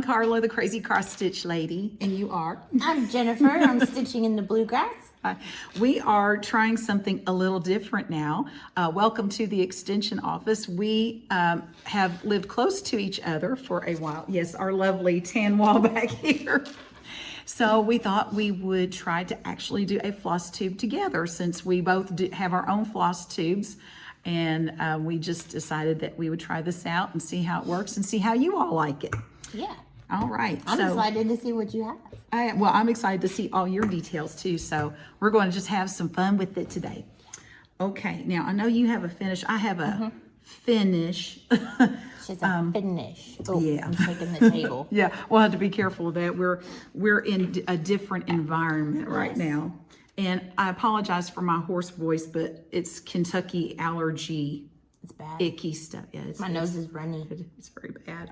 Carla, the Crazy Cross Stitch Lady, and you are? I'm Jennifer. I'm stitching in the Bluegrass. We are trying something a little different now. Welcome to the extension office. We have lived close to each other for a while. Yes, our lovely tan wall back here. So we thought we would try to actually do a floss tube together since we both have our own floss tubes. And we just decided that we would try this out and see how it works and see how you all like it. Yeah. All right. I'm excited to see what you have. I'm excited to see all your details too. So we're going to just have some fun with it today. Okay. Now I know you have a finish. I have a finish. She's a finish. Oh, yeah. I'm shaking the table. Yeah. We'll have to be careful of that. We're in a different environment right now. And I apologize for my hoarse voice, but it's Kentucky allergy. It's bad. Icky stuff. Yeah, My nose is runny. It's very bad.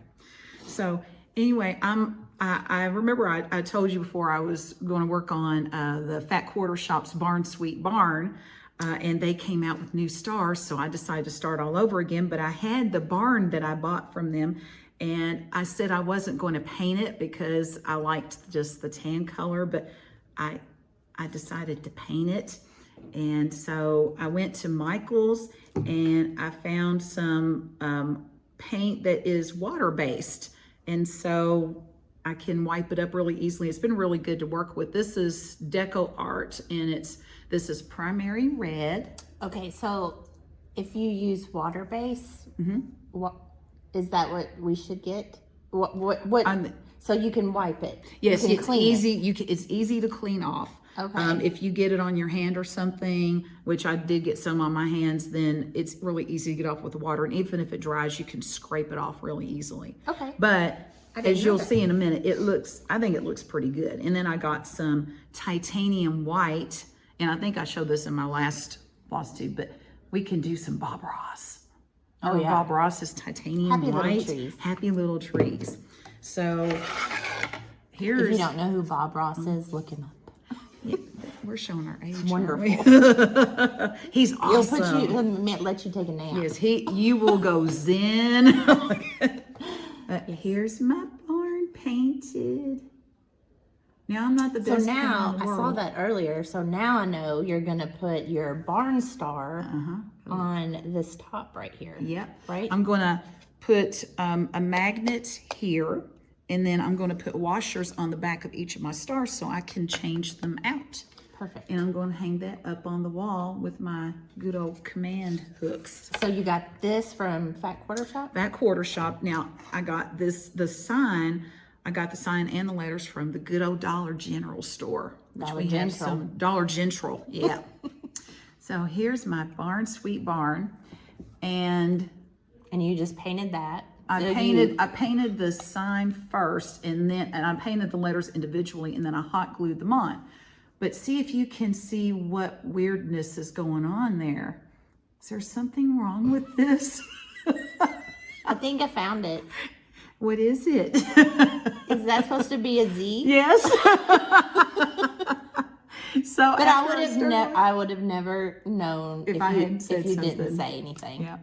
So anyway, I remember I told you before I was going to work on the Fat Quarter Shop's Barn Sweet Barn, and they came out with new stars. So I decided to start all over again. But I had the barn that I bought from them, and I said I wasn't going to paint it because I liked just the tan color, but I decided to paint it. And so I went to Michael's and I found some paint that is water-based. And so I can wipe it up really easily. It's been really good to work with. This is Deco Art and this is Primary Red. Okay, so if you use water base, what is that what we should get? What so you can wipe it. Yes, it's easy. It's easy to clean off. Okay. If you get it on your hand or something, which I did get some on my hands, then it's really easy to get off with the water. And even if it dries, you can scrape it off really easily. Okay. But as you'll see in a minute, I think it looks pretty good. And then I got some titanium white, and I think I showed this in my last floss tube, but we can do some Bob Ross. Oh yeah. Bob Ross is titanium Happy white. Little Trees. Happy Little Trees. So here's... If you don't know who Bob Ross is, look him up. Yeah, we're showing our age. Wonderful. He's awesome. He'll let you take a nap. Yes, you will go zen. Here's my barn painted. Now I'm not the best. So now painter in the I saw world. that earlier. So now I know you're gonna put your barn star on this top right here. Yep. Right. I'm gonna put a magnet here. And then I'm going to put washers on the back of each of my stars so I can change them out. Perfect. And I'm going to hang that up on the wall with my good old command hooks. So you got this from Fat Quarter Shop? Fat Quarter Shop. Now, I got the sign and the letters from the good old Dollar General store. Dollar General. Dollar General, yeah. So here's my Barn Sweet Barn. And you just painted that. I painted the sign first, and I painted the letters individually, and then I hot glued them on. But see if you can see what weirdness is going on there. Is there something wrong with this? I think I found it. What is it? Is that supposed to be a Z? Yes. So, but I would have never known if you didn't say anything. Yeah.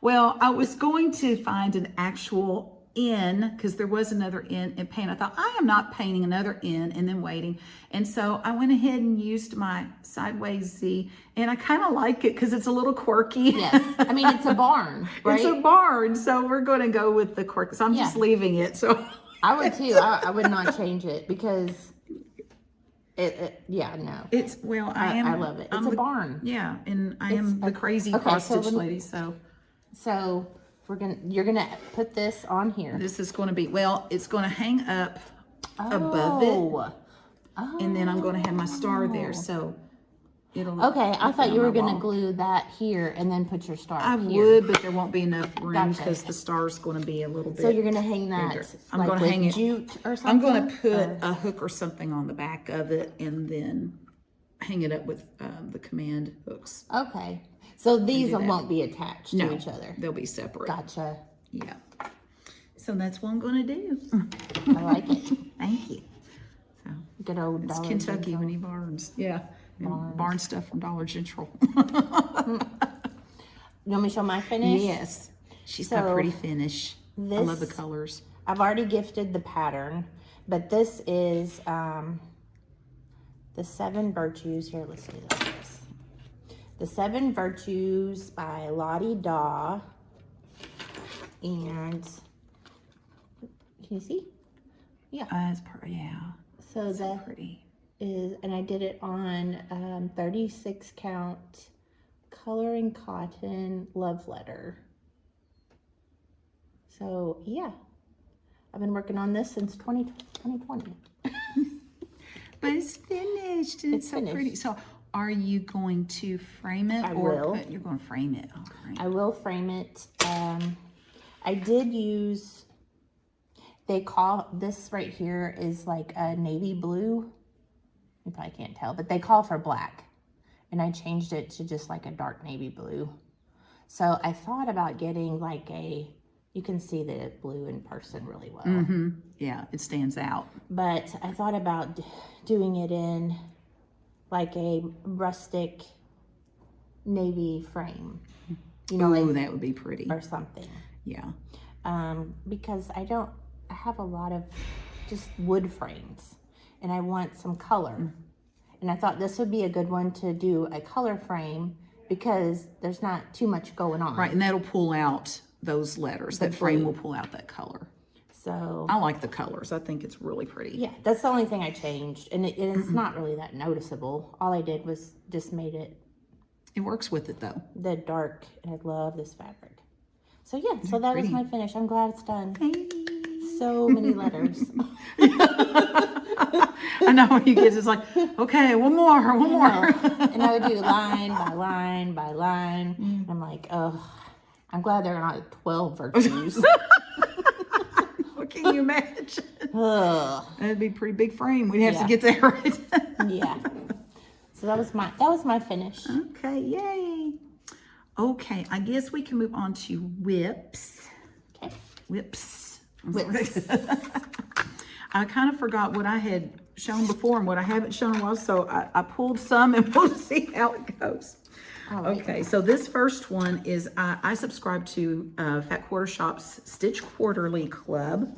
Well, I was going to find an actual N because there was another N in paint. I thought I am not painting another N and then waiting. And so I went ahead and used my sideways Z, and I kind of like it because it's a little quirky. Yes. I mean, it's a barn, right? It's a barn. So we're going to go with the quirk. So I'm just leaving it. So I would too. I would not change it because no. It's, I love it. It's a barn. Yeah. And I am the crazy cross stitch lady. So you're gonna put this on here. This is going to be, it's going to hang up above it. And then I'm going to have my star there. So it'll. Okay, I thought you were going to glue that here and then put your star here. Would, but there won't be enough room because the star is going to be a little bit. So you're going to hang that I'm going to hang it. Jute or something? I'm going to put a hook or something on the back of it and then hang it up with the command hooks. Okay. So these won't be attached to each other. They'll be separate. Gotcha. Yeah. So that's what I'm going to do. I like it. Thank you. So good old Dollar Kentucky General. Winnie Barnes. Yeah. Barn stuff from Dollar General. You want me to show my finish? Yes. She's got a pretty finish. I love the colors. I've already gifted the pattern, but this is the 7 Virtues. Here, let's do this. The 7 Virtues by Lottie Daw. And can you see? Yeah. That's pretty. Yeah. So that's pretty. And I did it on 36 count coloring cotton love letter. So yeah, I've been working on this since 2020. But it's finished and it's so finished. pretty. So are you going to frame it? I will. You're going to frame it. Okay. I will frame it. I did use, they call this right here is like a navy blue. You probably can't tell, but they call for black. And I changed it to just like a dark navy blue. So I thought about getting like you can see the blue in person really well. Mm-hmm. Yeah, it stands out. But I thought about doing it in like a rustic navy frame. You know, like, that would be pretty. Or something. Yeah. Because I have a lot of just wood frames and I want some color. And I thought this would be a good one to do a color frame because there's not too much going on. Right, and that'll pull out those letters. That frame will pull out that color. So I like the colors. I think it's really pretty. Yeah, that's the only thing I changed. And it's not really that noticeable. All I did was just made it. It works with it though. The dark, and I love this fabric. So yeah, so that was my finish. I'm glad it's done. Hey. So many letters. I know you kids is like, okay, one more. And I would do line by line by line. And I'm like, oh, I'm glad there are not 12 virtues. What can you imagine? Ugh. That'd be a pretty big frame. We'd have to get that right. Yeah. So that was my finish. Okay, yay. Okay, I guess we can move on to whips. Okay. Whips. Whips. I kind of forgot what I had shown before and what I haven't shown in a while, so I pulled some and we'll see how it goes. Right. Okay, so this first one is, I subscribe to Fat Quarter Shop's Stitch Quarterly Club.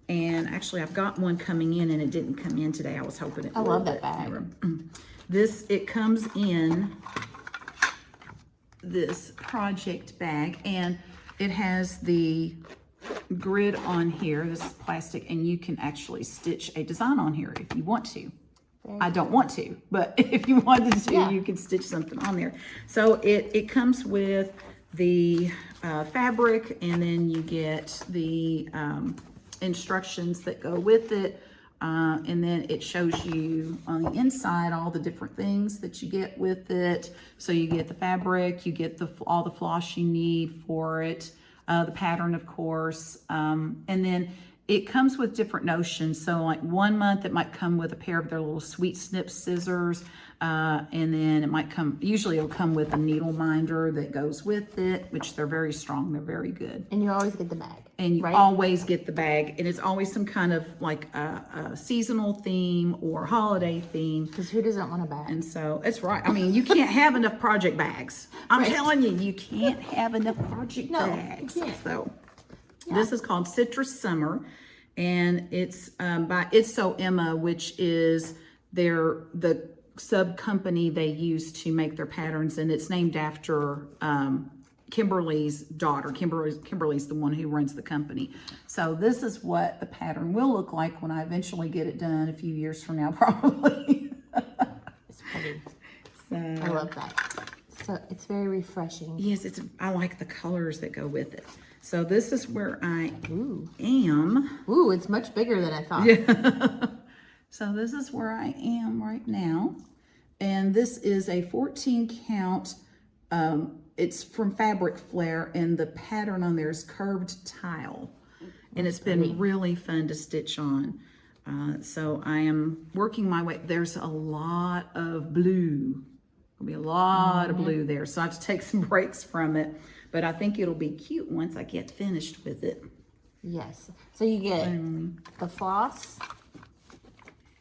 And actually, I've got one coming in and it didn't come in today. I was hoping it would. I love that bag. It comes in this project bag and it has the grid on here. This is plastic and you can actually stitch a design on here if you want to. I don't want to, but if you wanted to, you can stitch something on there. So it comes with the fabric and then you get the instructions that go with it. And then it shows you on the inside all the different things that you get with it. So you get the fabric, you get all the floss you need for it, the pattern, of course, and then it comes with different notions. So like 1 month, it might come with a pair of their little sweet snip scissors. And then it might usually it'll come with a needle minder that goes with it, which they're very strong. They're very good. And you always get the bag. And you always get the bag. And it's always some kind of like a seasonal theme or holiday theme. Because who doesn't want a bag? And so it's right. I mean, you can't have enough project bags. I'm telling you, you can't have enough project bags. You can't. So this is called Citrus Summer, and it's by It's So Emma, which is the sub company they use to make their patterns, and it's named after Kimberly's daughter. Kimberly's the one who runs the company. So this is what the pattern will look like when I eventually get it done a few years from now, probably. It's pretty. So, I love that. So it's very refreshing. Yes, I like the colors that go with it. So this is where I am. Ooh, it's much bigger than I thought. Yeah. So this is where I am right now. And this is a 14 count. It's from Fabric Flair, and the pattern on there is curved tile. And it's been really fun to stitch on. So I am working my way. There's a lot of blue. There'll be a lot of blue there. So I have to take some breaks from it. But I think it'll be cute once I get finished with it. Yes. So you get the floss,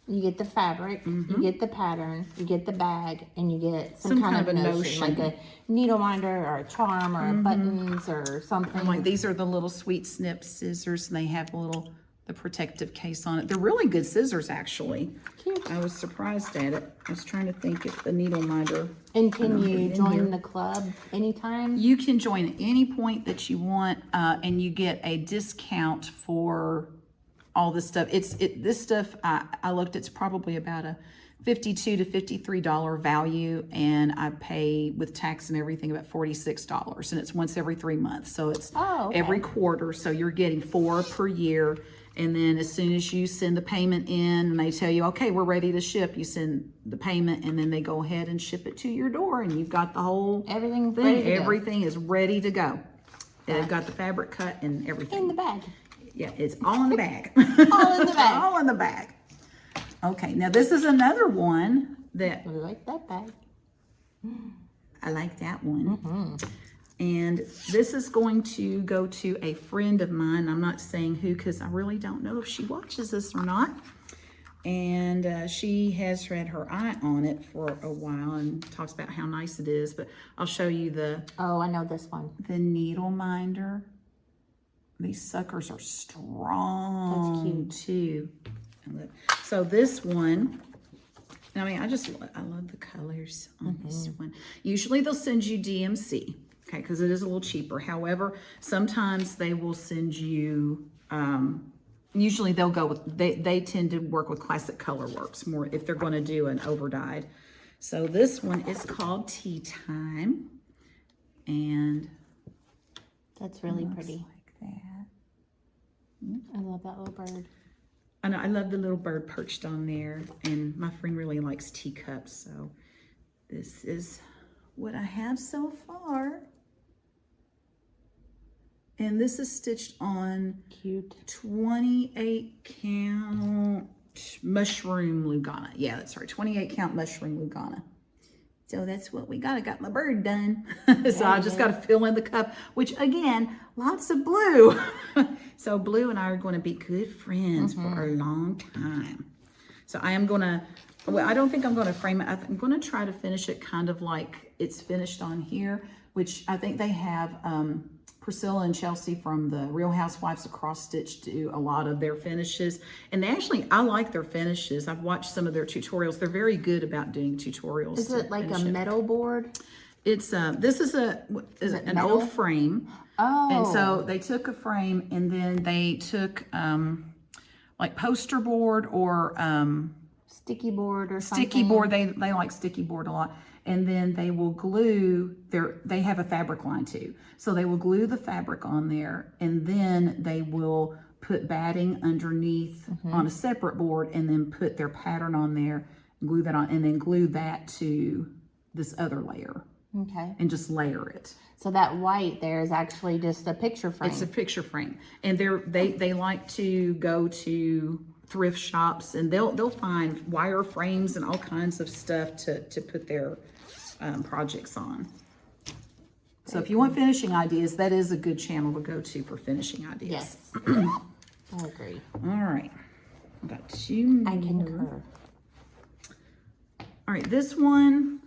You get the fabric, you get the pattern, you get the bag, and you get some kind of a notion, like a needle minder or a charm or buttons or something. Like these are the little sweet snip scissors, and they have the protective case on it. They're really good scissors, actually. Cute. I was surprised at it. I was trying to think if the needle minder. And can you join the club anytime? You can join at any point that you want, and you get a discount for all this stuff. This stuff, I looked, it's probably about a $52 to $53 value, and I pay with tax and everything about $46, and it's once every 3 months. So it's every quarter. So you're getting 4 per year. And then as soon as you send the payment in and they tell you, okay, we're ready to ship, you send the payment, and then they go ahead and ship it to your door, and you've got the whole everything thing. ready to Everything is ready to go. They've got the fabric cut and everything. In the bag. Yeah, it's all in the bag. All in the bag. All in the bag. Okay, now this is another one that I like that bag. I like that one. And this is going to go to a friend of mine. I'm not saying who because I really don't know if she watches this or not. And she has had her eye on it for a while and talks about how nice it is. But I'll show you Oh, I know this one. the needle minder. These suckers are strong. That's cute. Too. So this one, I mean, I love the colors on this one. Usually they'll send you DMC, okay, because it is a little cheaper. However, sometimes they will send you, usually they'll go with, they tend to work with Classic Color Works more if they're going to do an overdyed. So this one is called Tea Time, and that's really pretty. Like that. I love that little bird. I know, I love the little bird perched on there, and my friend really likes teacups, so this is what I have so far. And this is stitched on Cute 28 count mushroom Lugana. Yeah, that's right, 28 count mushroom Lugana. So that's what we got. I got my bird done. So I just got to fill in the cup, which again, lots of blue. So Blue and I are going to be good friends for a long time. So I am going to, well, I don't think I'm going to frame it. I'm going to try to finish it kind of like it's finished on here, which I think they have Priscilla and Chelsea from the Real Housewives of Cross Stitch do a lot of their finishes. And they actually, I like their finishes. I've watched some of their tutorials. They're very good about doing tutorials. Is it like a metal board? It's this is an old frame. Oh. And so they took a frame and then they took like poster board or sticky board or something. Sticky board. They like sticky board a lot. And then they will glue they have a fabric line too. So they will glue the fabric on there, and then they will put batting underneath on a separate board, and then put their pattern on there, glue that on, and then glue that to this other layer. Okay. And just layer it. So that white there is actually just a picture frame. It's a picture frame. And they like to go to thrift shops, and they'll find wire frames and all kinds of stuff to put their projects on. So if you want finishing ideas, that is a good channel to go to for finishing ideas. Yes. I agree. All right. I've got 2 more. I concur. All right, this one,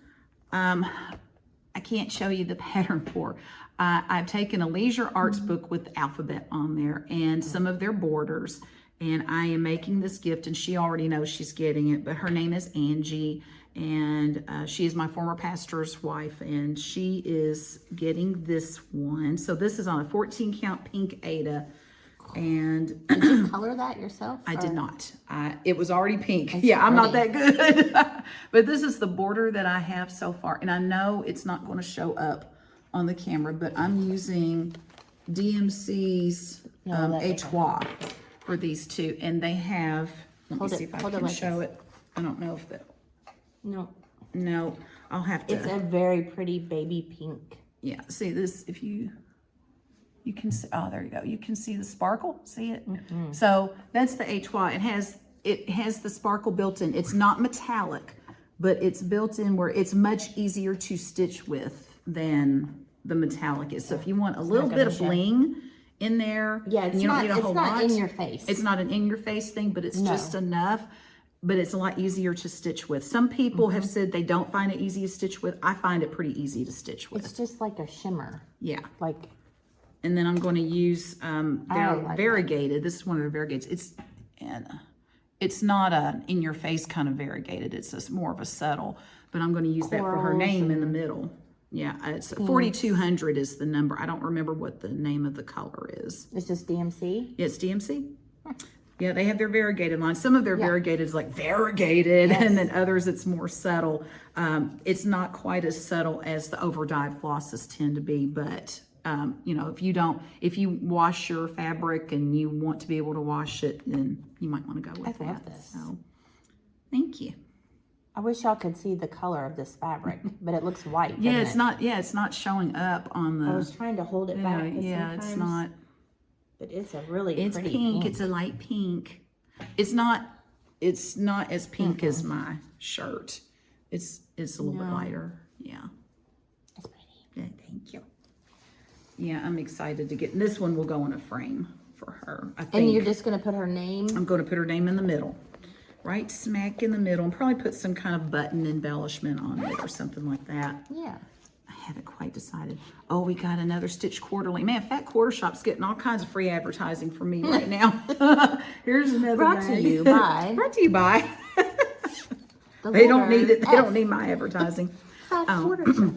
I can't show you the pattern for. I've taken a Leisure Arts book with the alphabet on there and some of their borders, and I am making this gift, and she already knows she's getting it, but her name is Angie, and she is my former pastor's wife, and she is getting this one. So this is on a 14 count pink Aida. And did you color that yourself? I did not. It was already pink. Yeah, I'm not that good. But this is the border that I have so far. And I know it's not going to show up on the camera, but I'm using DMC's Etching for these two. And they have, let me see if I can show it. I don't know if that. No, I'll have to. It's a very pretty baby pink. Yeah, see this, if you can see, oh, there you go. You can see the sparkle, see it? So that's the Etching. It has the sparkle built in. It's not metallic, but it's built in where it's much easier to stitch with than the metallic is. So if you want a little bit of bling in there, yeah, it's you don't not, need a whole lot. It's not in your face. It's not an in your face thing, but it's just enough. but it's a lot easier to stitch with. Some people have said they don't find it easy to stitch with. I find it pretty easy to stitch with. It's just like a shimmer. Yeah. Like, and then I'm going to use their like variegated. This is one of their variegated. It's not a in-your-face kind of variegated. It's just more of a subtle. But I'm going to use that for her name in the middle. Yeah, it's 4200 is the number. I don't remember what the name of the color is. It's just DMC? Yeah, it's DMC. Yeah, they have their variegated line. Some of their variegated is like variegated, and then others it's more subtle. It's not quite as subtle as the over-dyed flosses tend to be, but you know, if you wash your fabric and you want to be able to wash it, then you might want to go with that. Love this. So, thank you. I wish y'all could see the color of this fabric, but it looks white. Yeah, it's not. Yeah, it's not showing up on the. I was trying to hold it back. Yeah, it's not. But it's a really It's pretty pink. It's a light pink. It's not as pink as my shirt. It's a little bit lighter. Yeah. It's pretty. Yeah, thank you. Yeah, I'm excited to get this one. Will go in a frame for her. I think. And you're just gonna put her name. I'm going to put her name in the middle, right smack in the middle, and probably put some kind of button embellishment on it or something like that. Yeah. I haven't quite decided. Oh, we got another Stitch Quarterly. Man, Fat Quarter Shop's getting all kinds of free advertising from me right now. Here's another Brought to you by. Brought to you by. They don't need it. They don't need my advertising. Fat Quarter Shop.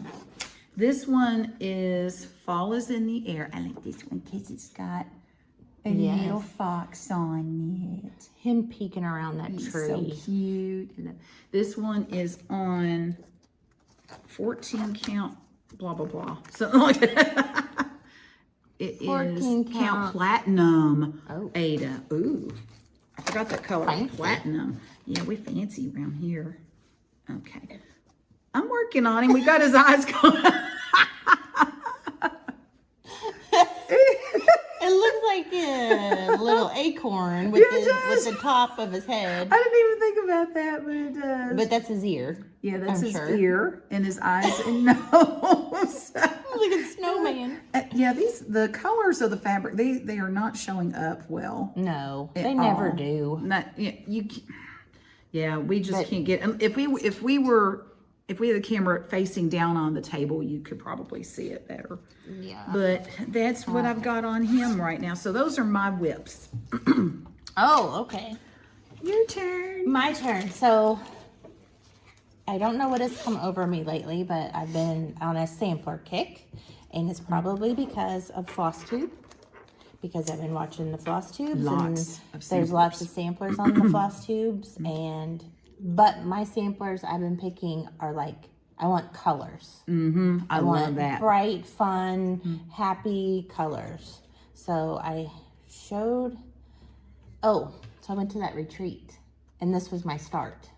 This one is Fall is in the Air. I like this one because it's got a little fox on it. Him peeking around that He's tree. so cute. This one is on 14 count, blah, blah, blah. Something like that. It 14 is count platinum. Oh. Aida. Ooh. I forgot that color. Fancy. Platinum. Yeah, we fancy around here. Okay. I'm working on him. We got his eyes going. It looks like a little acorn with the top of his head. I didn't even think about that, but it does. But that's his ear. Yeah, that's I'm his sure. ear and his eyes and nose. Like a snowman. Yeah, the colors of the fabric, they are not showing up well. No, at they never all. do. Not yeah, we just can't get. If we had the camera facing down on the table, you could probably see it better. Yeah. But that's what I've got on him right now. So those are my whips. Oh, okay. Your turn. My turn. So I don't know what has come over me lately, but I've been on a sampler kick, and it's probably because of FlossTube. Because I've been watching the FlossTubes, Lots and of there's lots of samplers on the FlossTubes, but my samplers I've been picking are like, I want colors. I love that. Bright, fun, happy colors. So I showed, so I went to that retreat, and this was my start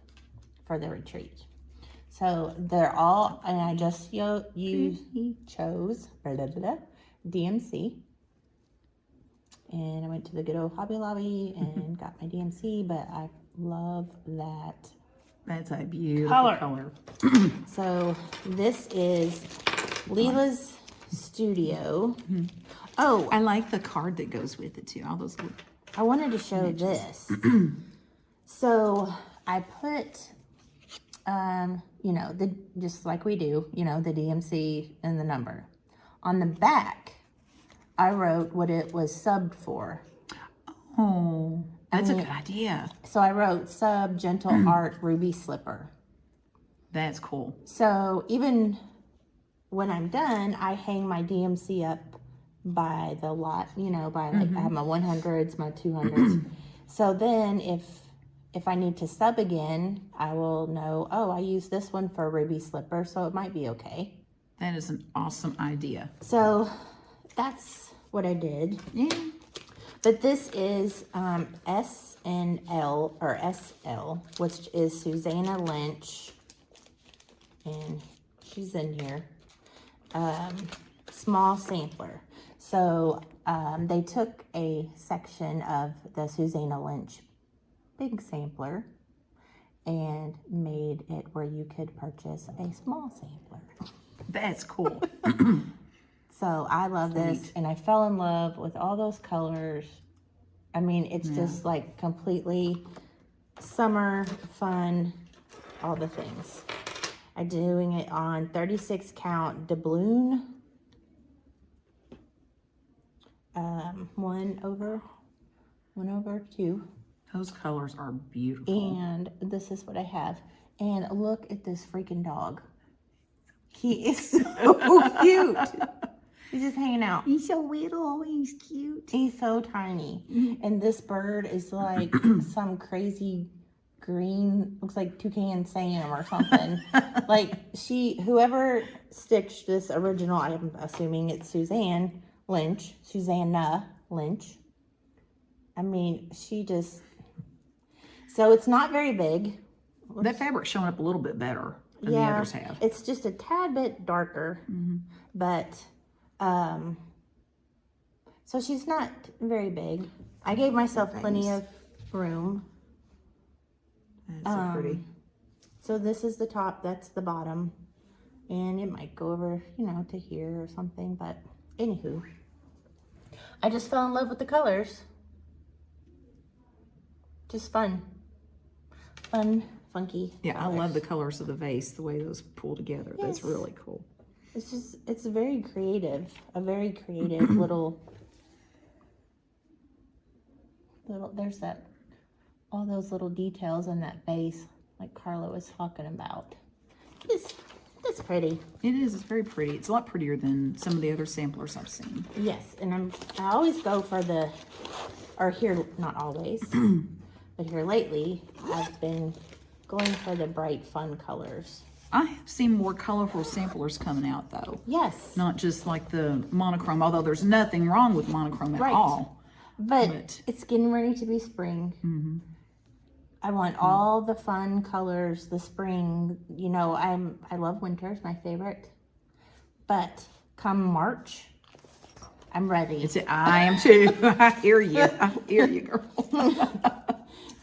for the retreat. So they're all, and I just chose DMC. And I went to the good old Hobby Lobby and got my DMC, but I love that. That's a beautiful color. So this is Lila's Studio. Oh, I like the card that goes with it too. All those little I wanted to show this. So I put, just like we do, the DMC and the number. On the back, I wrote what it was subbed for. Oh, that's a good idea. So I wrote sub Gentle Art Ruby Slipper. That's cool. So even when I'm done, I hang my DMC up by the lot, by like I have my 100s, my 200s. So then if I need to sub again, I will know, I use this one for Ruby Slipper, so it might be okay. That is an awesome idea. So that's what I did. Yeah. But this is SNL or SL, which is Susanna Lynch, and she's in here. Small sampler. So they took a section of the Susanna Lynch big sampler and made it where you could purchase a small sampler. That's cool. So I love this, and I fell in love with all those colors. I mean, it's just like completely summer, fun, all the things. I'm doing it on 36 count doubloon. 1/2. Those colors are beautiful. And this is what I have. And look at this freaking dog. He is so cute. He's just hanging out. He's so little. He's cute. He's so tiny. And this bird is like some crazy green, looks like Toucan Sam or something. Like whoever stitched this original, I'm assuming it's Susanna Lynch. I mean, she just, so it's not very big. That fabric's showing up a little bit better than the others have. It's just a tad bit darker, but, so she's not very big. I gave myself plenty of room. That's so pretty. So this is the top, that's the bottom. And it might go over, to here or something, but anywho. I just fell in love with the colors. Just fun. Fun, funky. Yeah, I love the colors of the vase, the way those pull together. Yes. That's really cool. It's very creative. A very creative little, there's all those little details in that vase, like Carla was talking about. It's pretty. It is. It's very pretty. It's a lot prettier than some of the other samplers I've seen. Yes, and I always go for not always, but here lately, I've been going for the bright, fun colors. I have seen more colorful samplers coming out, though. Yes. Not just like the monochrome, although there's nothing wrong with monochrome at all. But it's getting ready to be spring. I want all the fun colors, the spring. I love winter, it's my favorite. But come March, I'm ready. I am too. I hear you. I hear you, girl.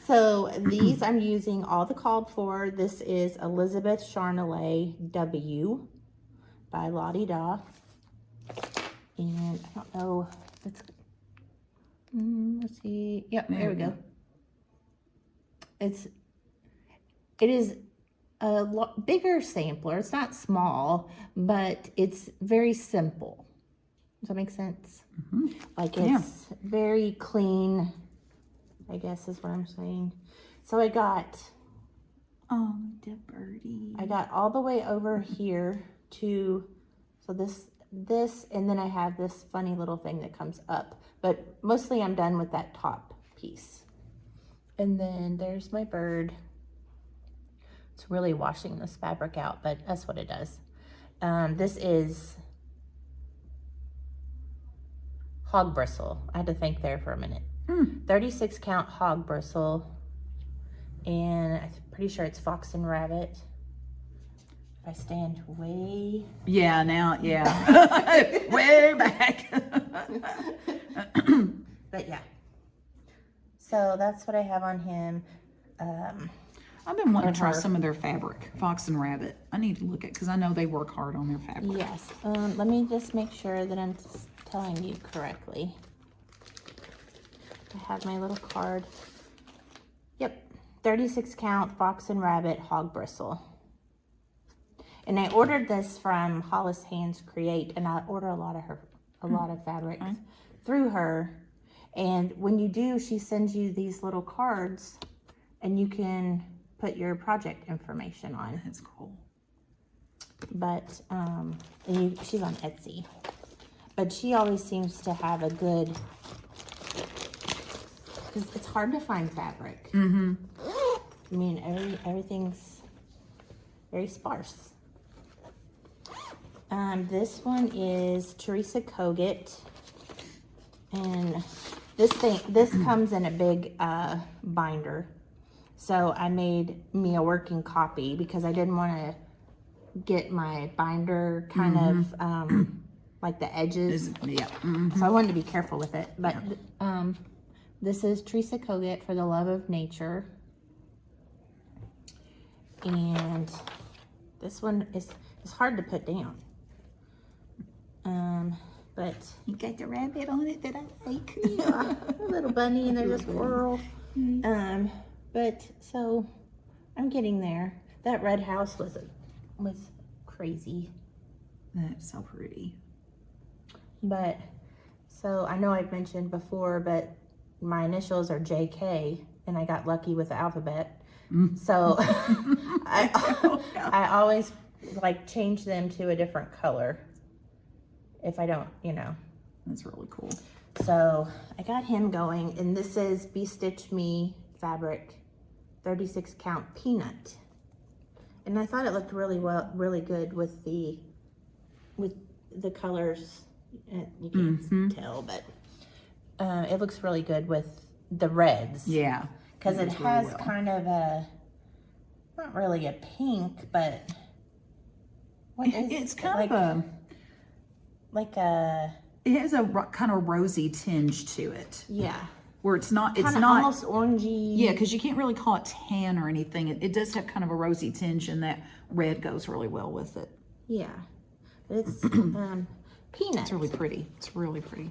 So these I'm using all the called for. This is Elizabeth Charnelay W by Lottie Da. And I don't know. Let's see. Yep, there we go. It is a bigger sampler. It's not small, but it's very simple. Does that make sense? Like it's very clean, I guess is what I'm saying. So I got, oh, the birdie. I got all the way over here to, so this, and then I have this funny little thing that comes up. But mostly I'm done with that top piece. And then there's my bird. It's really washing this fabric out, but that's what it does. This is hog bristle. I had to think there for a minute. 36 count hog bristle. And I'm pretty sure it's fox and rabbit. If I stand way... Yeah, now, yeah. Way back. But yeah. So that's what I have on him. I've been wanting to try some of their fabric, Fox and Rabbit. I need to look at, because I know they work hard on their fabric. Yes. Let me just make sure that I'm telling you correctly. I have my little card. Yep. 36 count Fox and Rabbit hog bristle. And I ordered this from Hollis Hands Create, and I order a lot of fabrics through her. And when you do, she sends you these little cards, and you can put your project information on. That's cool. But she's on Etsy. But she always seems to have a good, because it's hard to find fabric. I mean, everything's very sparse. This one is Teresa Kogut, and this comes in a big binder. So I made me a working copy because I didn't want to get my binder kind of like the edges. Yeah. So I wanted to be careful with it. But this is Teresa Kogut for the Love of Nature. And this one is hard to put down. But You got the rabbit on it that I like. yeah, a little bunny and there's a squirrel. But so I'm getting there. That red house was crazy. That's so pretty. But so I know I've mentioned before, but my initials are JK, and I got lucky with the alphabet. So I always like change them to a different color if I don't, you know. That's really cool. So I got him going, and this is Be Stitch Me fabric, 36 count peanut. And I thought it looked really good with the colors. You can't tell, but it looks really good with the reds. Yeah. Because it has kind of a, not really a pink, but what is it's kind of like a, it has a kind of rosy tinge to it. yeah. Where it's not almost orangey. Yeah, because you can't really call it tan or anything. It does have kind of a rosy tinge, and that red goes really well with it. Yeah. It's peanut. It's really pretty. It's really pretty.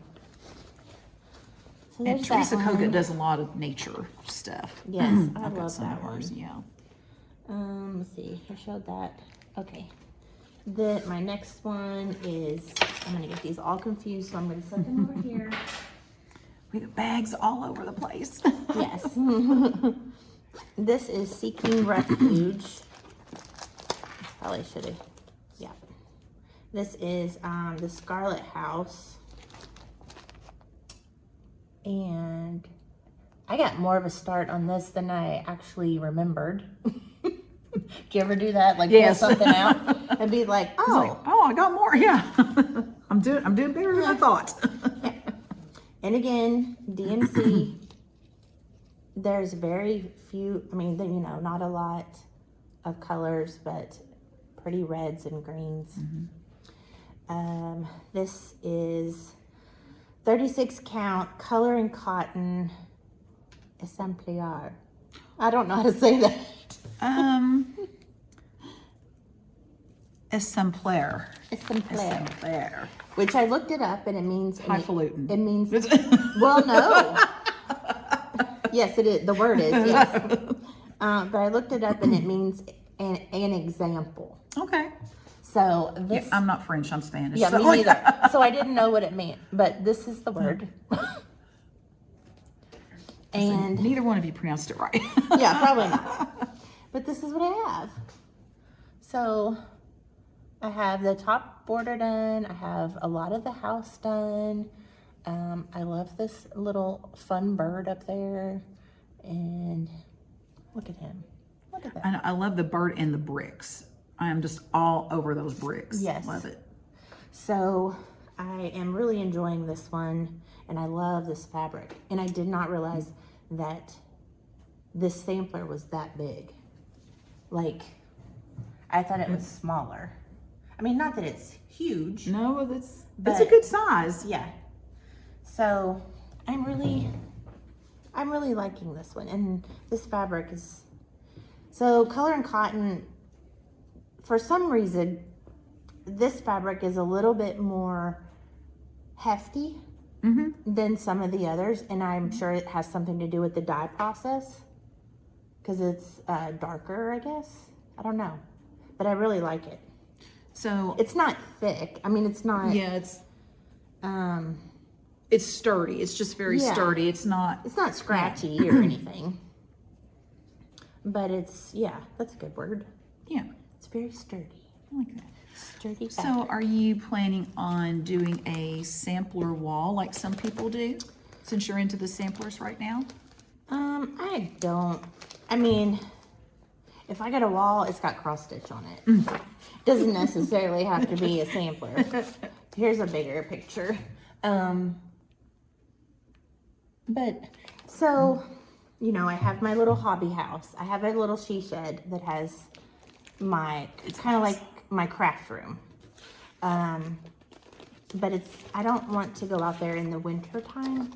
So And Teresa Kogut does a lot of nature stuff. Yes, I I've got love some that of hers, one. Yeah. Let's see. I showed that. Okay. My next one is, I'm gonna get these all confused, so I'm gonna set them over here. We got bags all over the place. Yes. This is Seeking Refuge. Probably should have, yeah. This is the Scarlet house. And I got more of a start on this than I actually remembered. Do you ever do that? Like Yes. pull something out and be like, oh. I got more. Yeah. I'm doing better than I thought. Yeah. And again, DMC, there's very few, I mean, you know, not a lot of colors, but pretty reds and greens. This is 36 count color and cotton exemplar. I don't know how to say that. Exemplar. Exemplar. Which I looked it up, and it means Highfalutin. It means well, no. Yes, it is. The word is yes. But I looked it up, and it means an example. Okay. So this. I'm not French. I'm Spanish. Yeah, so. me neither. So I didn't know what it meant, but this is the word. And neither one of you pronounced it right. yeah, probably not. But this is what I have. So I have the top border done. I have a lot of the house done. I love this little fun bird up there. And look at him. Look at that. And I love the bird and the bricks. I am just all over those bricks. Yes. Love it. So I am really enjoying this one, and I love this fabric. And I did not realize that this sampler was that big. Like, I thought it was smaller. I mean, not that it's huge. No, it's a good size. Yeah. So I'm really liking this one. And this fabric is, so color and cotton, for some reason, this fabric is a little bit more hefty than some of the others, and I'm sure it has something to do with the dye process, because it's darker, I guess. I don't know, but I really like it. So It's not thick. I mean, it's not. yeah, it's sturdy. It's just very sturdy. It's not scratchy or anything. But it's, yeah, that's a good word. Yeah, It's very sturdy. I like that. Sturdy So fabric. are you planning on doing a sampler wall like some people do, since you're into the samplers right now? I don't. I mean, if I got a wall, it's got cross stitch on it. Doesn't necessarily have to be a sampler. Here's a bigger picture. But so, you know, I have my little hobby house. I have a little she shed that has it's kind of like my craft room. But I don't want to go out there in the winter time.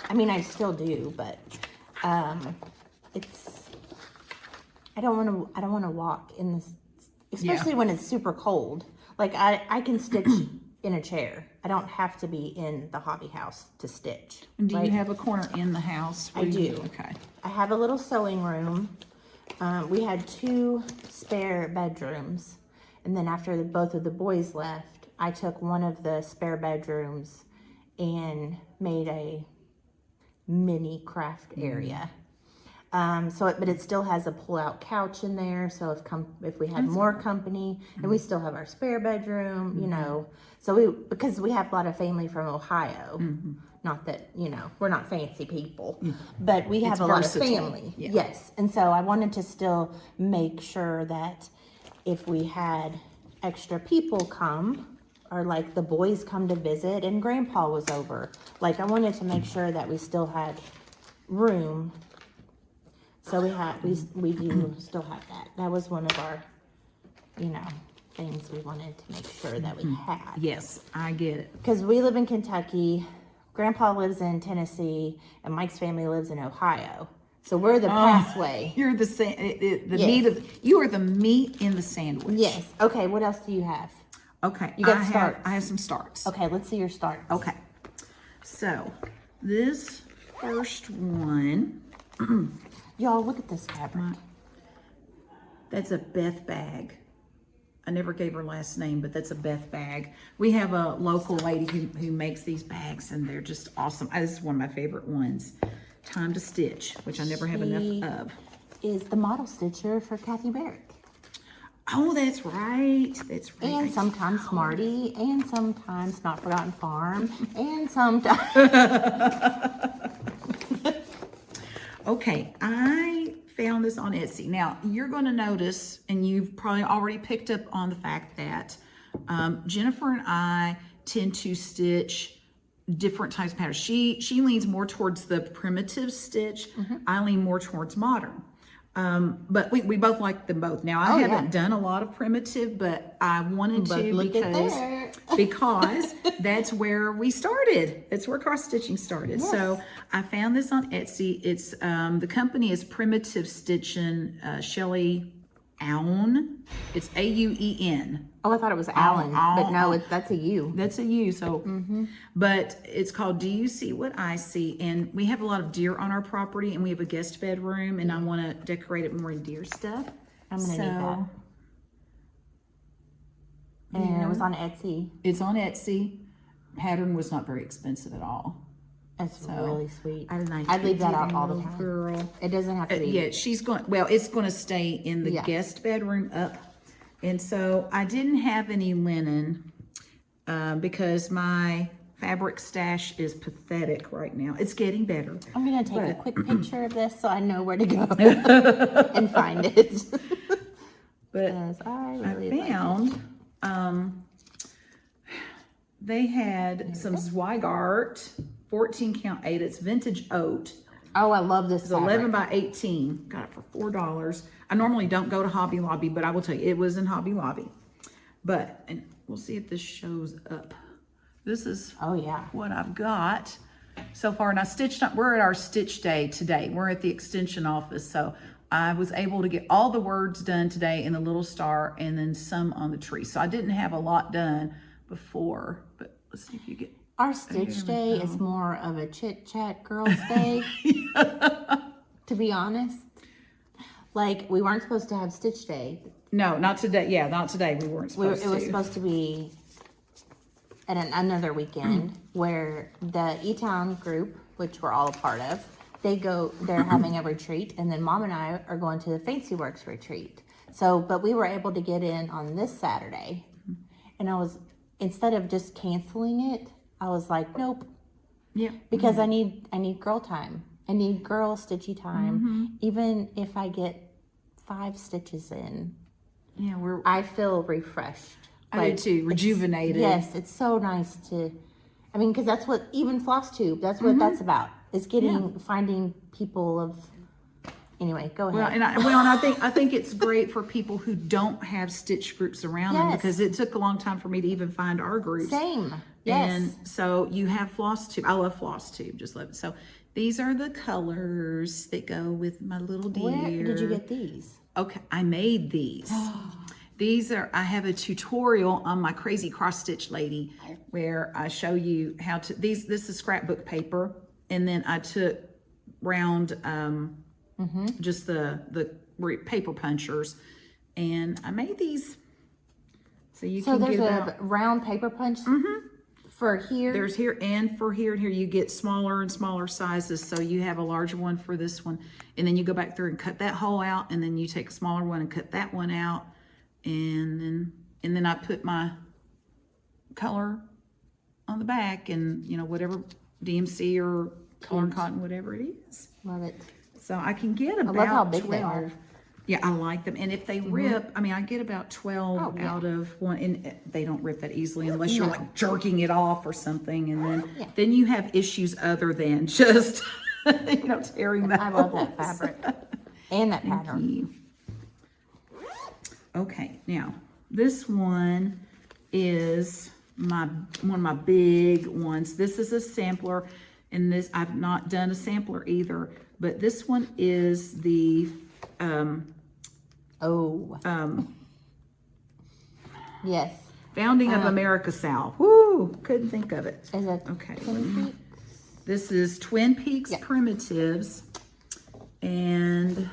I mean, I still do, but I don't want to walk in this, especially when it's super cold. Like I can stitch in a chair. I don't have to be in the hobby house to stitch. And do right? you have a corner in the house? I do. Okay. I have a little sewing room. We had 2 spare bedrooms. And then after both of the boys left, I took one of the spare bedrooms and made a mini craft area. But it still has a pull-out couch in there. So if we had more company, and we still have our spare bedroom, you know. So because we have a lot of family from Ohio. Not that, you know, we're not fancy people, but we have a lot of family. Yeah. Yes. And so I wanted to still make sure that if we had extra people come, or like the boys come to visit and Grandpa was over, like I wanted to make sure that we still had room. So we do still have that. That was one of our, you know, things we wanted to make sure that we had. Yes, I get it. Because we live in Kentucky, Grandpa lives in Tennessee, and Mike's family lives in Ohio. So we're the pathway. You're the meat of you are the meat in the sandwich. Yes. Okay, what else do you have? Okay. You got starts. I have some starts. Okay, let's see your start. Okay. So this first one, Y'all, look at this fabric. that's a Beth bag. I never gave her last name, but that's a Beth bag. We have a local lady who makes these bags, and they're just awesome. This is one of my favorite ones. Time to Stitch, which I never have enough of. Is the model stitcher for Kathy Barrick. Oh, that's right. That's right. And sometimes Smarty, and sometimes Not Forgotten Farm, and sometimes... Okay, I found this on Etsy. Now, you're going to notice, and you've probably already picked up on the fact that Jennifer and I tend to stitch different types of patterns. She leans more towards the primitive stitch. I lean more towards modern. But we both like them both. Now, I haven't done a lot of primitive, but I wanted to because that's where we started. That's where cross stitching started. Yes. So I found this on Etsy. It's the company is Primitiv Stitchin, Shelly Auen. It's Auen. Oh, I thought it was Alan, but no, that's a U. That's a U. So, but it's called Do You See What I See? And we have a lot of deer on our property, and we have a guest bedroom, and I want to decorate it more in deer stuff. I'm gonna need that. And it was on Etsy. It's on Etsy. Pattern was not very expensive at all. That's really sweet. I leave that out all the time. Girl. It doesn't have to be. Yeah, she's going. Well, it's going to stay in the guest bedroom up. And so I didn't have any linen because my fabric stash is pathetic right now. It's getting better. I'm going to take a quick picture of this so I know where to go and find it. But I really found they had some Zweigart 14 count Aida. It's vintage oat. Oh, I love this. It's 11 by 18. Got it for $4. I normally don't go to Hobby Lobby, but I will tell you, it was in Hobby Lobby. But, and we'll see if this shows up. This is what I've got so far. And I stitched up, we're at our stitch day today. We're at the extension office. So I was able to get all the words done today in the little star and then some on the tree. So I didn't have a lot done before, but let's see if you get. Our stitch day is more of a chit chat girls day, to be honest. Like, we weren't supposed to have stitch day. No, not today. Yeah, not today. We weren't supposed to. It was supposed to be at another weekend where the E-Town group, which we're all a part of, they're having a retreat, and then Mom and I are going to the Fancy Works retreat. So, but we were able to get in on this Saturday, and instead of just canceling it, I was like, nope. Yeah. Because I need girl time. I need girl stitchy time. Even if I get 5 stitches in. Yeah, I feel refreshed. I do too, rejuvenated. Yes, it's so nice to, I mean, because that's what, even FlossTube, that's what that's about. Is finding people of, anyway, go ahead. Well, and I think it's great for people who don't have stitch groups around them, because it took a long time for me to even find our groups. Same. Yes. And so you have FlossTube. I love FlossTube. Just love it. So these are the colors that go with my little deer. Where did you get these? Okay, I made these. I have a tutorial on my crazy cross stitch lady where I show you how to, this is scrapbook paper, and then I took round, just the paper punchers, and I made these, so you can there's get a about, round paper punch for here. there's here and for here and here. You get smaller and smaller sizes, so you have a larger one for this one, and then you go back through and cut that hole out, and then you take a smaller one and cut that one out, and then I put my color on the back, and you know, whatever DMC or color cotton, whatever it is. Love it. So I can get about I love how big 12. they are. Yeah, I like them. And if they rip, I mean, I get about 12 out of one, and they don't rip that easily unless you're like jerking it off or something. And then you have issues other than just, you know, tearing that. I love that fabric and that pattern. Okay, now this one is one of my big ones. This is a sampler, and this, I've not done a sampler either, but this one is the yes, Founding of America Sal. Woo, couldn't think of it. Is it Okay. Twin Peaks? This is Twin Peaks Primitives, and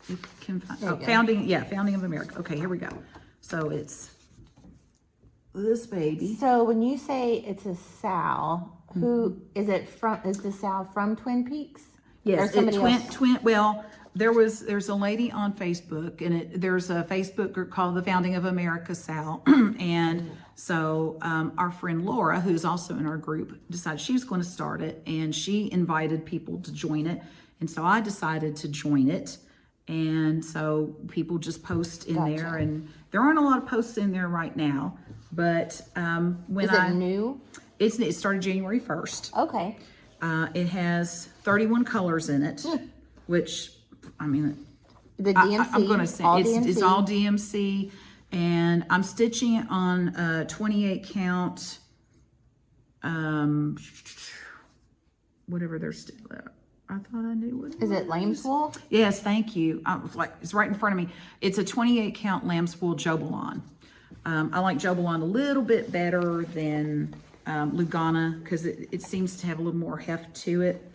you can find Founding of America. Okay, here we go. So it's this baby. So when you say it's a Sal, who is it from? Is the Sal from Twin Peaks? Yes, or somebody else? Well, there's a lady on Facebook, and there's a Facebook group called the Founding of America Sal, and so our friend Laura, who's also in our group, decided she was going to start it, and she invited people to join it, and so I decided to join it, and so people just post in there, and there aren't a lot of posts in there right now, but when is it new? It started January 1st. Okay. It has 31 colors in it, which, I mean, The DMC. I'm going to say it's all DMC, and I'm stitching it on 28 count, whatever there's. I thought I knew what it Is was. it lamb's wool? Yes, thank you. I was like, it's right in front of me. It's a 28 count lamb's wool Jobalon. I like Jobalon a little bit better than Lugana because it seems to have a little more heft to it.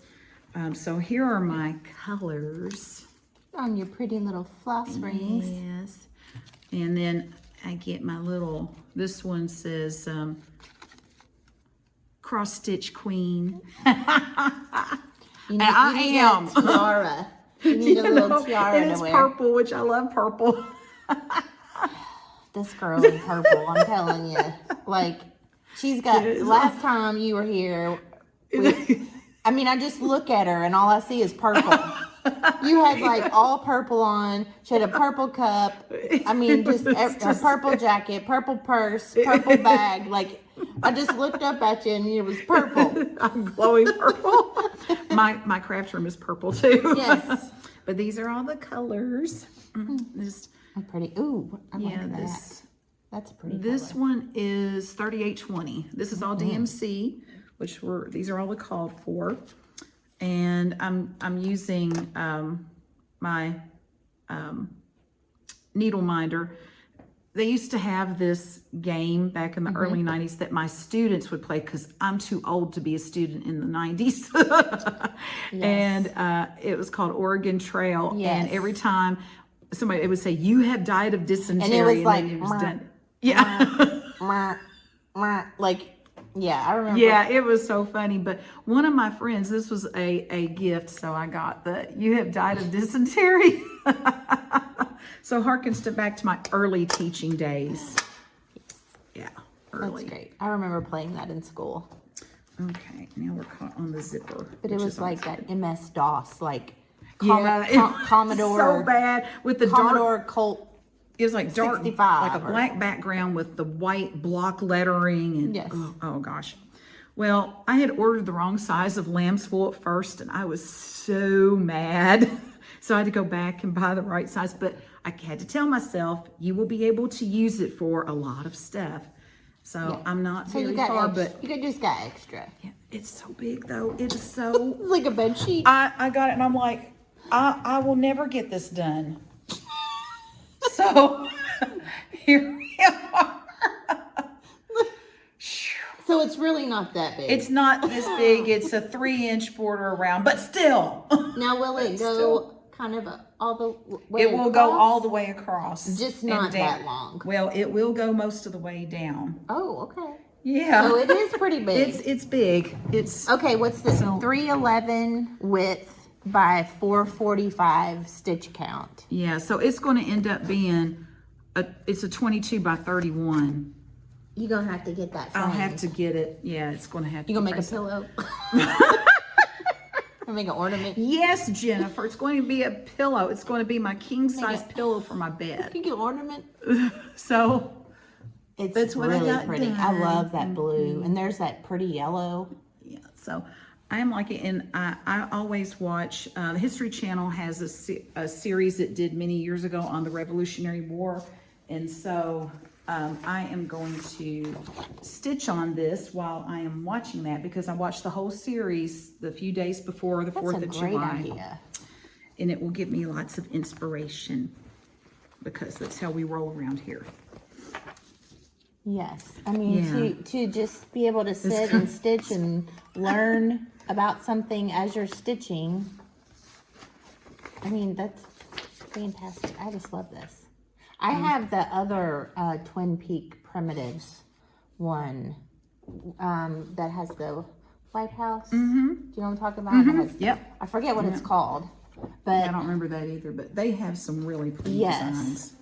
So here are my colors. On your pretty little floss rings. Yes. And then I get my little, this one says cross stitch queen. You need, I am. A tiara. You need a little tiara and to it's wear. purple, which I love purple. This girl in purple, I'm telling you. Like, she's got, last time you were here, I just look at her and all I see is purple. You had like all purple on. She had a purple cup. Just a purple jacket, purple purse, purple bag. Like, I just looked up at you and it was purple. I'm glowing purple. My craft room is purple too. Yes. But these are all the colors. Just, pretty. Ooh, I like that. That's a pretty This color. one is 3820. This is all DMC, which these are all the called for. And I'm using my needle minder. They used to have this game back in the early 90s that my students would play because I'm too old to be a student in the 90s. And it was called Oregon Trail. Yes. And every time it would say, "You have died of dysentery." And it was like, then it was done. Yeah. Like, yeah, I remember. Yeah, it was so funny. But one of my friends, this was a gift, so I got "You have died of dysentery." So harkens back to my early teaching days. Yeah, early. That's great. I remember playing that in school. Okay, now we're caught on the zipper. But it was like that MS-DOS, like Yeah, Commodore. so bad with the Commodore dark. Colt. It was like dark, 65 like a black background with the white block lettering, and Yes. oh gosh. Well, I had ordered the wrong size of lamb's wool at first, and I was so mad. So I had to go back and buy the right size. But I had to tell myself, you will be able to use it for a lot of stuff. So I'm not very far, but you just got extra. yeah, it's so big though. It is so. It's like a bed sheet. I got it, and I'm like, I will never get this done. So here we are. So So it's really not that big. It's not this big. It's a 3-inch border around, but still. Now, will it go kind of all the way It will go all the way across. Just and not down. that long. Well, it will go most of the way down. Oh, okay. Yeah. So it is pretty big. It's big. It's okay. What's this? So- 311 width by 445 stitch count. Yeah, so it's going to end up being it's a 22 by 31. You're gonna have to get that framed. I'll have to get it. Yeah, it's going to have to. You gonna make a priced. pillow? Gonna make an ornament? Yes, Jennifer. It's going to be a pillow. It's going to be my king size pillow for my bed. You get an ornament? So It's that's what really I got pretty. done. I love that blue. And there's that pretty yellow. Yeah, so I am like it, and I always watch. The History Channel has a series it did many years ago on the Revolutionary War, and so I am going to stitch on this while I am watching that because I watched the whole series the few days before the 4th of July. That's a great idea. And it will give me lots of inspiration because that's how we roll around here. Yes. I mean, Yeah. to just be able to sit and stitch and learn about something as you're stitching. I mean, that's fantastic. I just love this. I have the other Twin Peak Primitives one that has the White House. Mm-hmm. Do you know what I'm talking about? It has, Yep. I forget what it's called. But I don't remember that either, but they have some really pretty Yes. designs.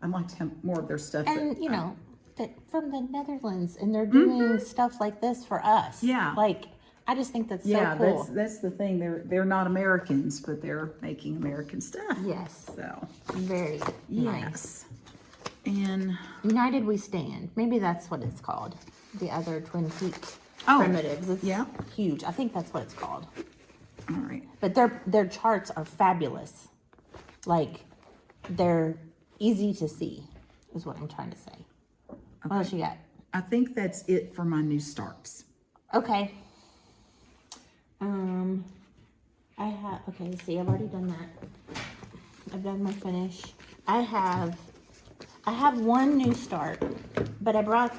I'd like to have more of their stuff. and you know, that from the Netherlands, and they're doing stuff like this for us. Yeah. Like, I just think that's yeah, so cool. that's the thing. They're not Americans, but they're making American stuff. Yes. So Very nice. yes, and United We Stand. Maybe that's what it's called. The other Twin Peak Oh, Primitives. It's yeah. huge. I think that's what it's called. all right. But their charts are fabulous. Like, they're easy to see, is what I'm trying to say. What else you got? I think that's it for my new starts. Okay. Okay, let's see, I've already done that. I've done my finish. I have one new start, but I brought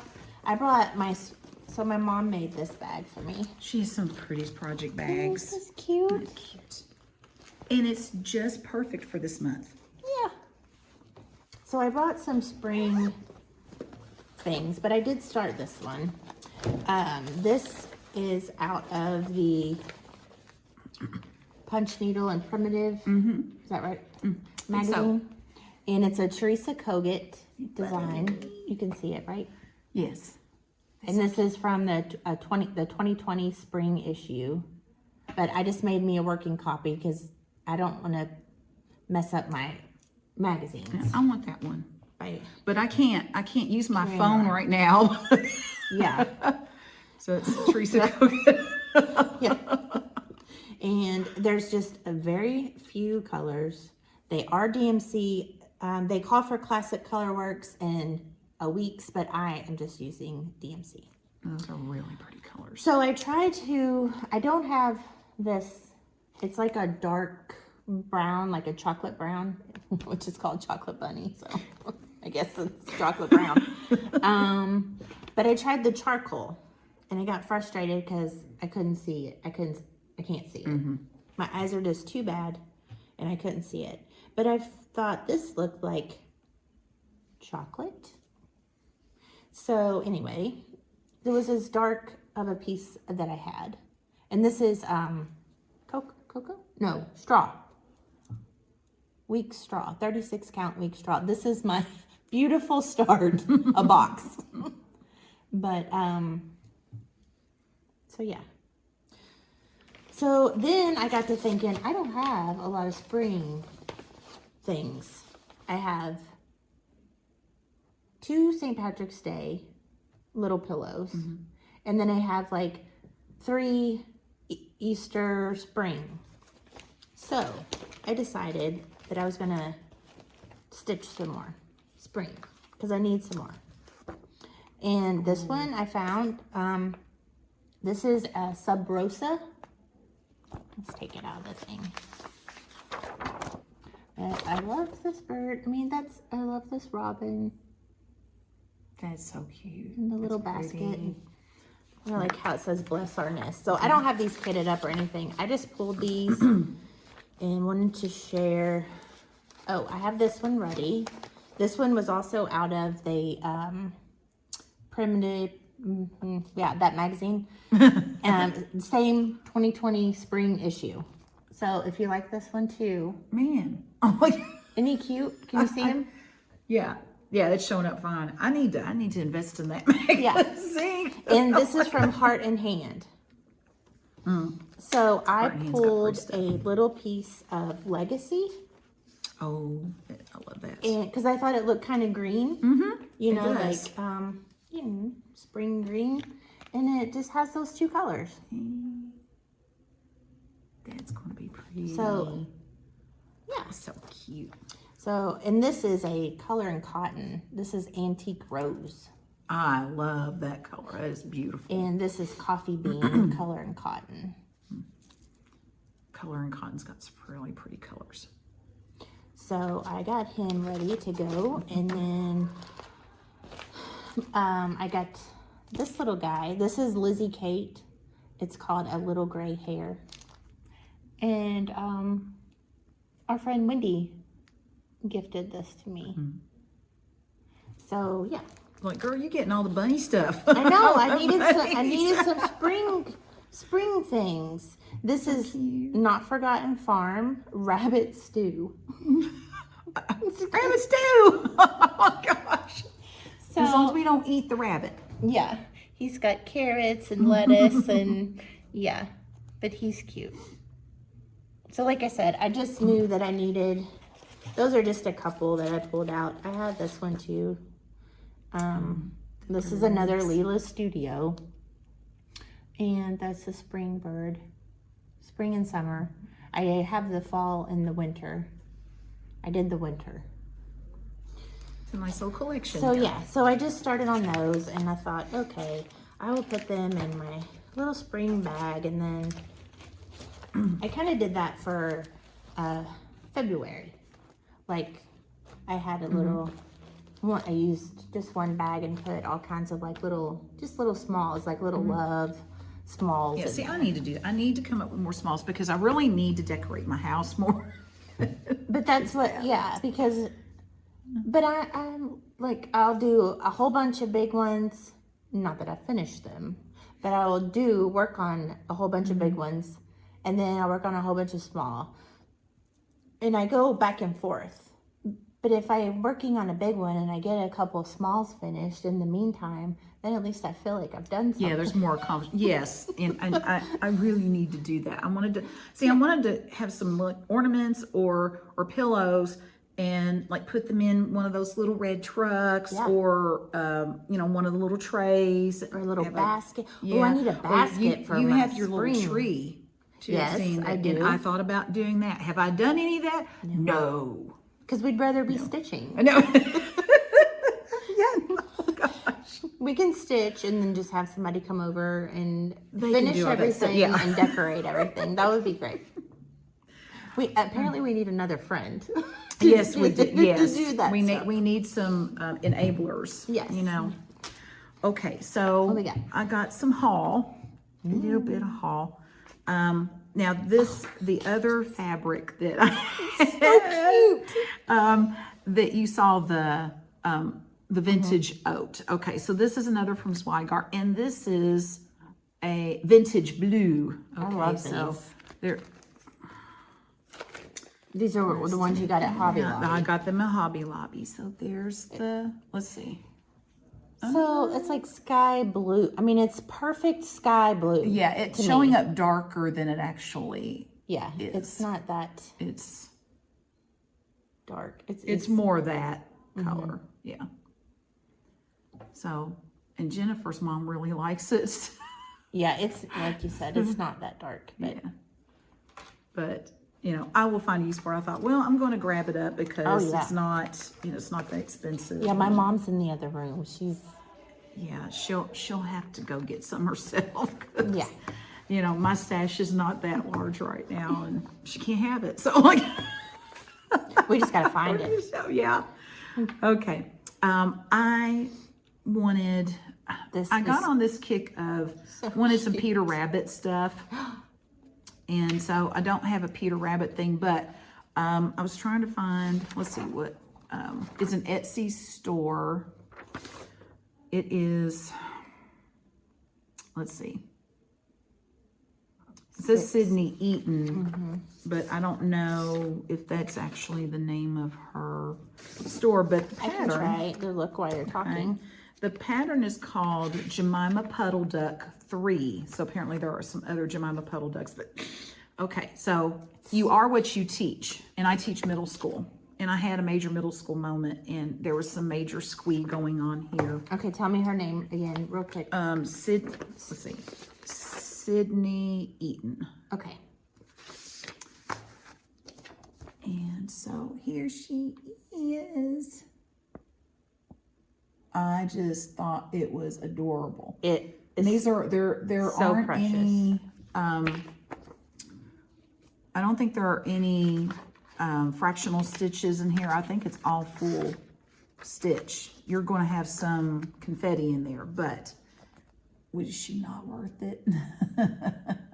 so my mom made this bag for me. She has some pretty project This bags. is cute. Cute. And it's just perfect for this month. Yeah. So I brought some spring things, but I did start this one. This is out of the Punch Needle and Primitive. Is that right? Magazine. And it's a Teresa Kogut design. You can see it, right? Yes. And this is from the 2020 spring issue. But I just made me a working copy because I don't want to mess up my magazines. I want that one. Right. But I can't use my phone right now. Yeah. So it's Teresa Kogut. Yeah. And there's just a very few colors. They are DMC. They call for Classic Colorworks and a Weeks, but I am just using DMC. Those are really pretty colors. So I don't have this, it's like a dark brown, like a chocolate brown, which is called Chocolate Bunny. So I guess it's chocolate brown. But I tried the charcoal and I got frustrated because I couldn't see it. I can't see it. My eyes are just too bad and I couldn't see it. But I thought this looked like chocolate. So anyway, there was this dark of a piece that I had. And this is cocoa? No, straw. Weak straw, 36 count weak straw. This is my beautiful start, a box. But, so yeah. So then I got to thinking, I don't have a lot of spring things. I have 2 St. Patrick's Day little pillows. And then I have like 3 Easter spring. So I decided that I was gonna stitch some more spring because I need some more. And this one I found, this is a Subrosa. Let's take it out of the thing. I love this bird. I love this robin. That's so cute. And the little That's basket. pretty. I like how it says bless our nest. So I don't have these kitted up or anything. I just pulled these and wanted to share. Oh, I have this one ready. This one was also out of the Primitiv, yeah, that magazine. Same 2020 spring issue. So if you like this one too. Man. Oh my God. Isn't he cute? Can you see him? Yeah. Yeah, it's showing up fine. I need to invest in that magazine. And this is from Heart and Hand. So I pulled a little piece of Legacy. Oh, I love that. And because I thought it looked kind of green. You know, like spring green. And it just has those two colors. That's gonna be pretty. So yeah. So cute. So, and this is a color in cotton. This is Antique Rose. I love that color. That is beautiful. And this is Coffee Bean color in cotton. Color in cotton's got some really pretty colors. So I got him ready to go. And then I got this little guy. This is Lizzie Kate. It's called A Little Gray Hare. And our friend Wendy gifted this to me. So yeah. Like, girl, you're getting all the bunny stuff. I know. I needed some spring things. This is Notforgotten Farm Rabbit Stew. Rabbit stew. Oh my gosh. So, as long as we don't eat the rabbit. Yeah. He's got carrots and lettuce and yeah. But he's cute. So like I said, I just knew that I needed, those are just a couple that I pulled out. I have this one too. This is another Lila Studio. And that's the spring bird. Spring and summer. I have the fall and the winter. I did the winter. It's a nice little collection. So yeah, so I just started on those and I thought, okay, I will put them in my little spring bag, and then I kind of did that for February. Like I had a little, I used just one bag and put all kinds of like little, just little smalls, like little love smalls. Yeah, see, I need to come up with more smalls because I really need to decorate my house more. But that's what, yeah, because, but I'm like, I'll do a whole bunch of big ones. Not that I finished them, but I will work on a whole bunch of big ones. And then I'll work on a whole bunch of small. And I go back and forth. But if I'm working on a big one and I get a couple smalls finished in the meantime, then at least I feel like I've done something. Yeah, there's more accomplishment. Yes, and I really need to do that. I wanted to have some like ornaments or pillows and like put them in one of those little red trucks or one of the little trays or a little basket. Yeah. Oh, I need a basket for you my have your spring. little tree. Yes, I do. And I thought about doing that. Have I done any of that? No. Because we'd rather be stitching. I know. Yeah. Oh gosh. We can stitch and then just have somebody come over and They can finish do all that stuff, everything yeah. and decorate everything. That would be great. Apparently we need another friend. Yes, we do. Yes, to do that stuff. we need some enablers. Yes. You know. Okay, so What we got? I got some haul. A little bit of haul. Now the other fabric that I that you saw the vintage oat. Okay, so this is another from Zweigart, and this is a vintage blue. Okay, I love so these. These are the ones you got at Hobby Lobby. I got them at Hobby Lobby. So there's the, let's see. So it's like sky blue. I mean, it's perfect sky blue. Yeah, it's showing up darker than it actually Yeah, is. it's not that It's dark. it's more that color. Yeah. So, and Jennifer's mom really likes it. Yeah, it's like you said, it's not that dark. But Yeah. But, I will find use for it. I thought, well, I'm going to grab it up because it's not, it's not that expensive. yeah, my mom's in the other room. Yeah, she'll have to go get some herself. 'Cause, Yeah. My stash is not that large right now, and she can't have it. So, like, We just gotta find it. so yeah. Okay. I wanted I got on this kick of wanted some Peter Rabbit stuff. And so I don't have a Peter Rabbit thing, but I was trying to find, let's see what, it's an Etsy store. It is, let's see. It says Sydney Eaton, but I don't know if that's actually the name of her store, but the pattern. I can try to look while you're talking. The pattern is called Jemima Puddleduck 3. So apparently there are some other Jemima Puddleducks, but okay. So you are what you teach, and I teach middle school, and I had a major middle school moment, and there was some major squee going on here. Okay, tell me her name again, real quick. Let's see, Sydney Eaton. Okay. And so here she is. I just thought it was adorable. It and these are there so aren't precious. any I don't think there are any fractional stitches in here. I think it's all full stitch. You're going to have some confetti in there, but was she not worth it?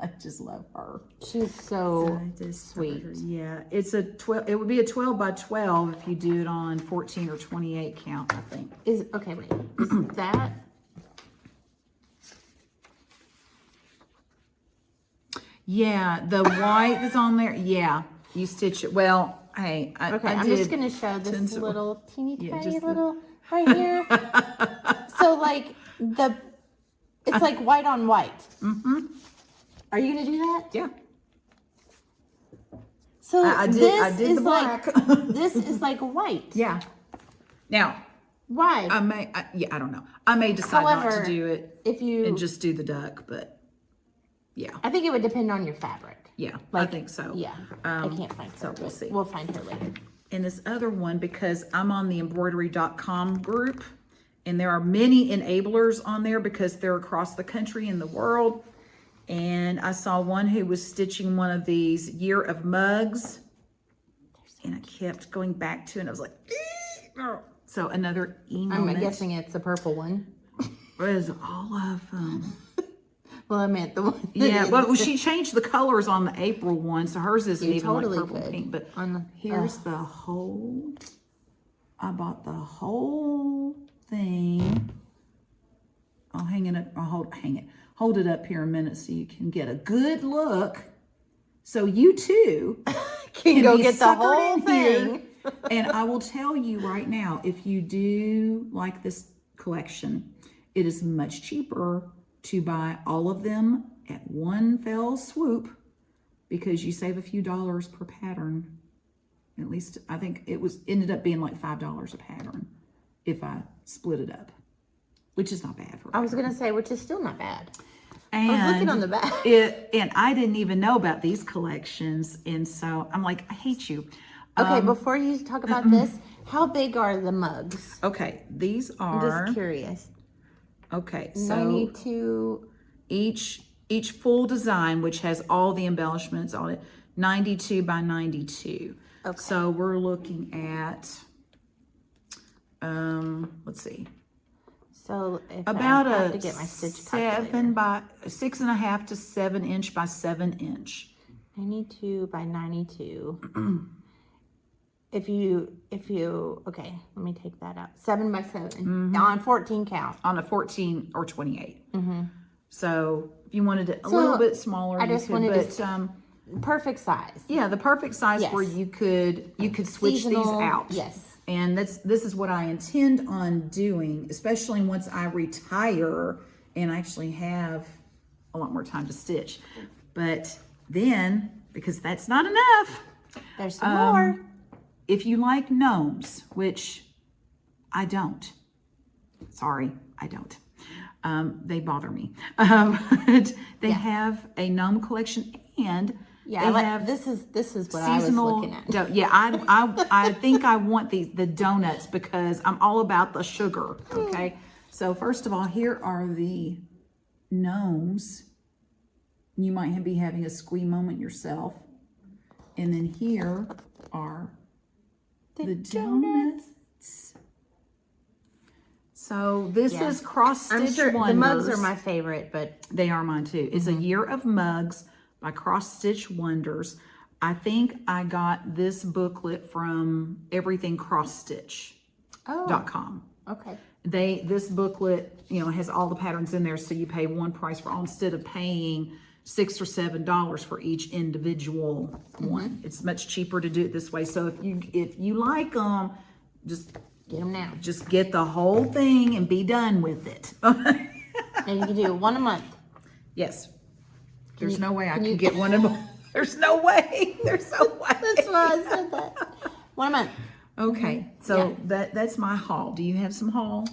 I just love her. She's so sweet. Yeah, it's a 12. It would be a 12 by 12 if you do it on 14 or 28 count, I think. Okay, wait. Is that? Yeah, the white is on there. Yeah, you stitch it. Well, hey, I'm just gonna show this little teeny Yeah, tiny just little right here. So like it's like white on white. Mm-hmm. Are you gonna do that? Yeah. So I did the black. This is like white. Yeah. Now, Why? I don't know. I may decide not to do it if you and just do the duck, but yeah. I think it would depend on your fabric. Yeah, I think so. Yeah. I can't find her. So we'll see. We'll find her later. And this other one, because I'm on the embroidery.com group, and there are many enablers on there because they're across the country and the world. And I saw one who was stitching one of these year of mugs, and I kept going back to it, and I was like, so another email. I'm guessing it's a purple one. What is all of them? Well, I meant the one. Yeah, well, she changed the colors on the April one, so hers isn't even totally like purple could. pink. But On the- here's the whole. I bought the whole thing. I'll hang it up. Hold it up here a minute so you can get a good look. So you too can go be get the suckered whole in here. thing. And I will tell you right now, if you do like this collection, it is much cheaper to buy all of them at one fell swoop because you save a few dollars per pattern. At least I think it ended up being like $5 a pattern if I split it up, which is not bad for. I was gonna say, which is still not bad. And I was looking on the back. And I didn't even know about these collections, and so I'm like, I hate you. Okay, before you talk about this, how big are the mugs? Okay, these I'm are just curious. okay. So 92. each full design, which has all the embellishments on it, 92 by 92. Okay. So we're looking at, let's see, So if about I have a to get my stitch 6.5 to 7 inch by 7 inch. 92 by 92. If you okay, let me take that out. 7 by 7 on 14 count. On a 14 or 28. So if you wanted it a little bit smaller, I just wanted to perfect size. yeah, the perfect size where you could switch Seasonal, these out. yes. And this is what I intend on doing, especially once I retire and actually have a lot more time to stitch. But then, because that's not enough, There's some more. if you like gnomes, which I don't. Sorry, I don't. They bother me. But they have a gnome collection, and Yeah, they have this is what I was looking at. Yeah, I think I want the donuts because I'm all about the sugar. Okay, so first of all, here are the gnomes. You might be having a squee moment yourself, and then here are the donuts. So this Yeah. is Cross I'm Stitch sure Wonders. the mugs are my favorite, but They are mine too. It's a year of mugs by Cross Stitch Wonders. I think I got this booklet from everythingcrossstitch.com. okay. This booklet, you know, has all the patterns in there, so you pay one price for all instead of paying $6 or $7 for each individual one. It's much cheaper to do it this way. So if you like them, just Get them now. just get the whole thing and be done with it. And you can do one a month. Yes. There's no way I can get one of them. There's no way. There's no way. That's why I said that. One a month. Okay, so that's my haul. Do you have some haul?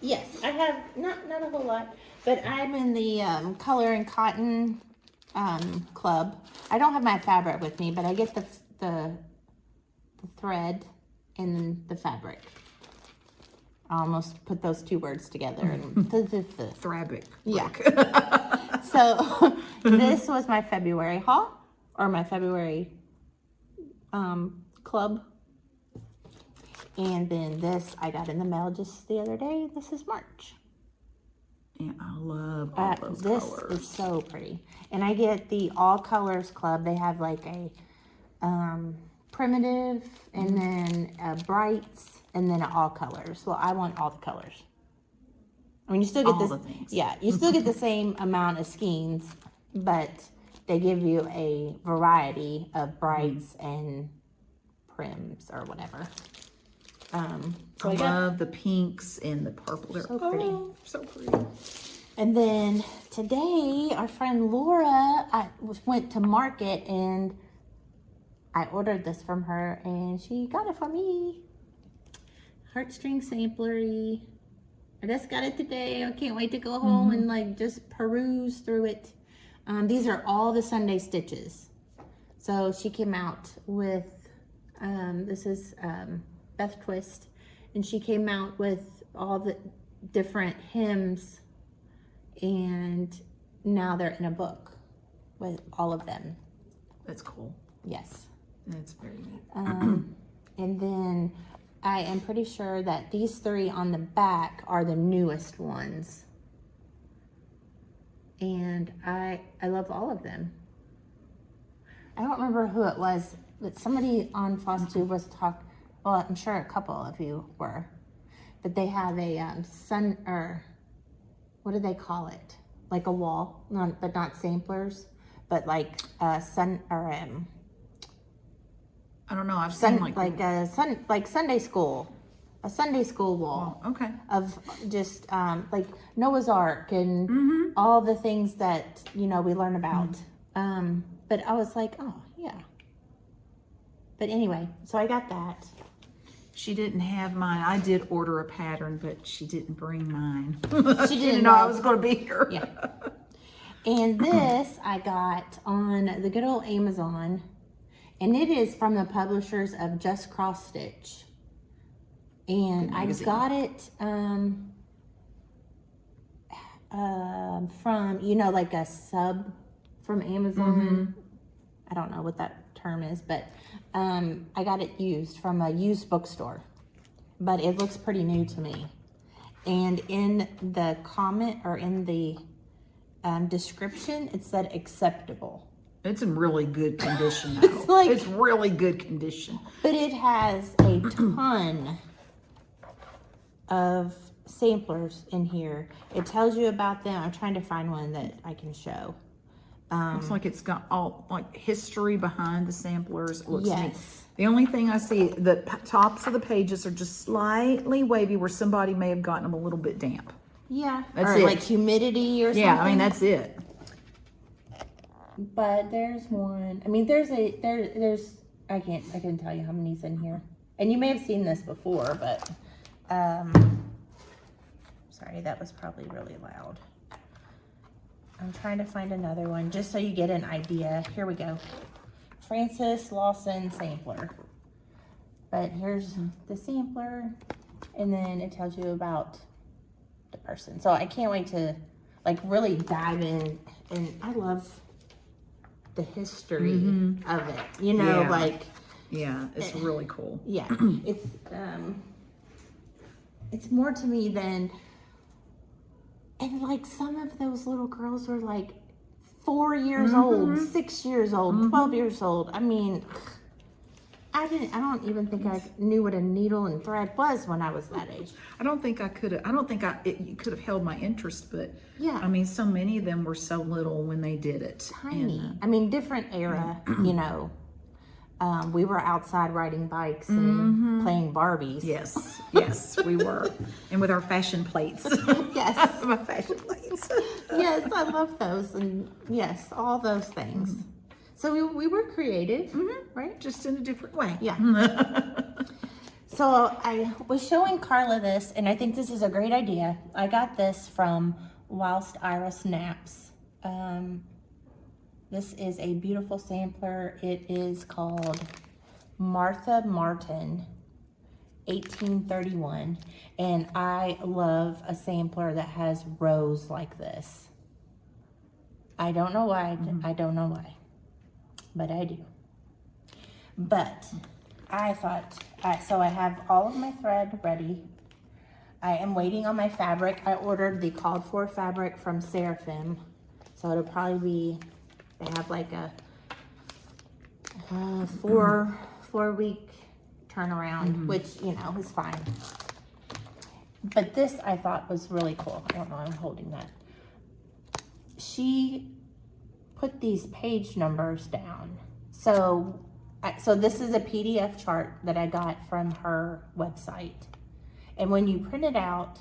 Yes, I have not a whole lot, but I'm in the color and cotton club. I don't have my fabric with me, but I get the thread and the fabric. I almost put those two words together. And Fabric. Yeah. So this was my February haul, or my February club. And then this I got in the mail just the other day. This is March. Yeah, I love all those This colors. is so pretty. And I get the all colors club. They have like a primitive and then a brights and then all colors. Well, I want all the colors. I mean, you still get All this. the things. Yeah, you still get the same amount of skeins, but they give you a variety of brights and prims or whatever. So I love the pinks and the purple. They're So pretty. So pretty. And then today, our friend Laura, went to market and I ordered this from her and she got it for me. Heartstring samplery. I just got it today. I can't wait to go home and like just peruse through it. These are all the Sunday stitches. So she came out with, this is Beth Twist, and she came out with all the different hymns, and now they're in a book with all of them. That's cool. Yes. That's very neat. And then I am pretty sure that these three on the back are the newest ones. And I love all of them. I don't remember who it was, but somebody on FlossTube was talking, well, I'm sure a couple of you were, but they have a or what do they call it? Like a wall, but not samplers, but like Sunday school, a Sunday school wall. Oh, okay. Of just like Noah's Ark and all the things that we learn about. But I was like, oh yeah. But anyway, so I got that. She didn't have mine. I did order a pattern, but she didn't bring mine. She didn't know I was going to be here. Yeah. And this I got on the good old Amazon, and it is from the publishers of Just Cross Stitch. And I got it from, like a sub from Amazon. I don't know what that term is, but I got it used from a used bookstore. But it looks pretty new to me. And in the comment or in the description, it said acceptable. It's in really good condition, though. It's really good condition. But it has a ton of samplers in here. It tells you about them. I'm trying to find one that I can show. Looks like it's got all history behind the samplers. It looks neat. Yes. The only thing I see, the tops of the pages are just slightly wavy where somebody may have gotten them a little bit damp. Yeah. That's or it. like humidity or something. Yeah, I mean, that's it. But there's one. I mean, there's I can tell you how many's in here. And you may have seen this before, but sorry, that was probably really loud. I'm trying to find another one just so you get an idea. Here we go. Francis Lawson sampler. But here's the sampler, and then it tells you about the person. So I can't wait to really dive in, and I love the history of it. Yeah. Yeah, it's really cool. Yeah, it's it's more to me than, and like some of those little girls were like 4 years old, 6 years old, 12 years old. I mean, I don't even think I knew what a needle and thread was when I was that age. I don't think I could have, it could have held my interest, but Yeah. I mean, so many of them were so little when they did it. Tiny. And, I mean, different era, you know. We were outside riding bikes and playing Barbies. yes, we were. And with our fashion plates. Yes. My fashion plates. Yes, I love those. And yes, all those things. So we were creative, right? Just in a different way. Yeah. So I was showing Carla this, and I think this is a great idea. I got this from Whilst Iris Naps. This is a beautiful sampler. It is called Martha Martin 1831, and I love a sampler that has rows like this. I don't know why. I don't know why, but I do. But I thought, so I have all of my thread ready. I am waiting on my fabric. I ordered the called for fabric from Seraphim, so it'll probably be, they have like a 4-week turnaround, which, you know, is fine. But this I thought was really cool. I don't know, I'm holding that. She put these page numbers down. So this is a PDF chart that I got from her website. And when you print it out,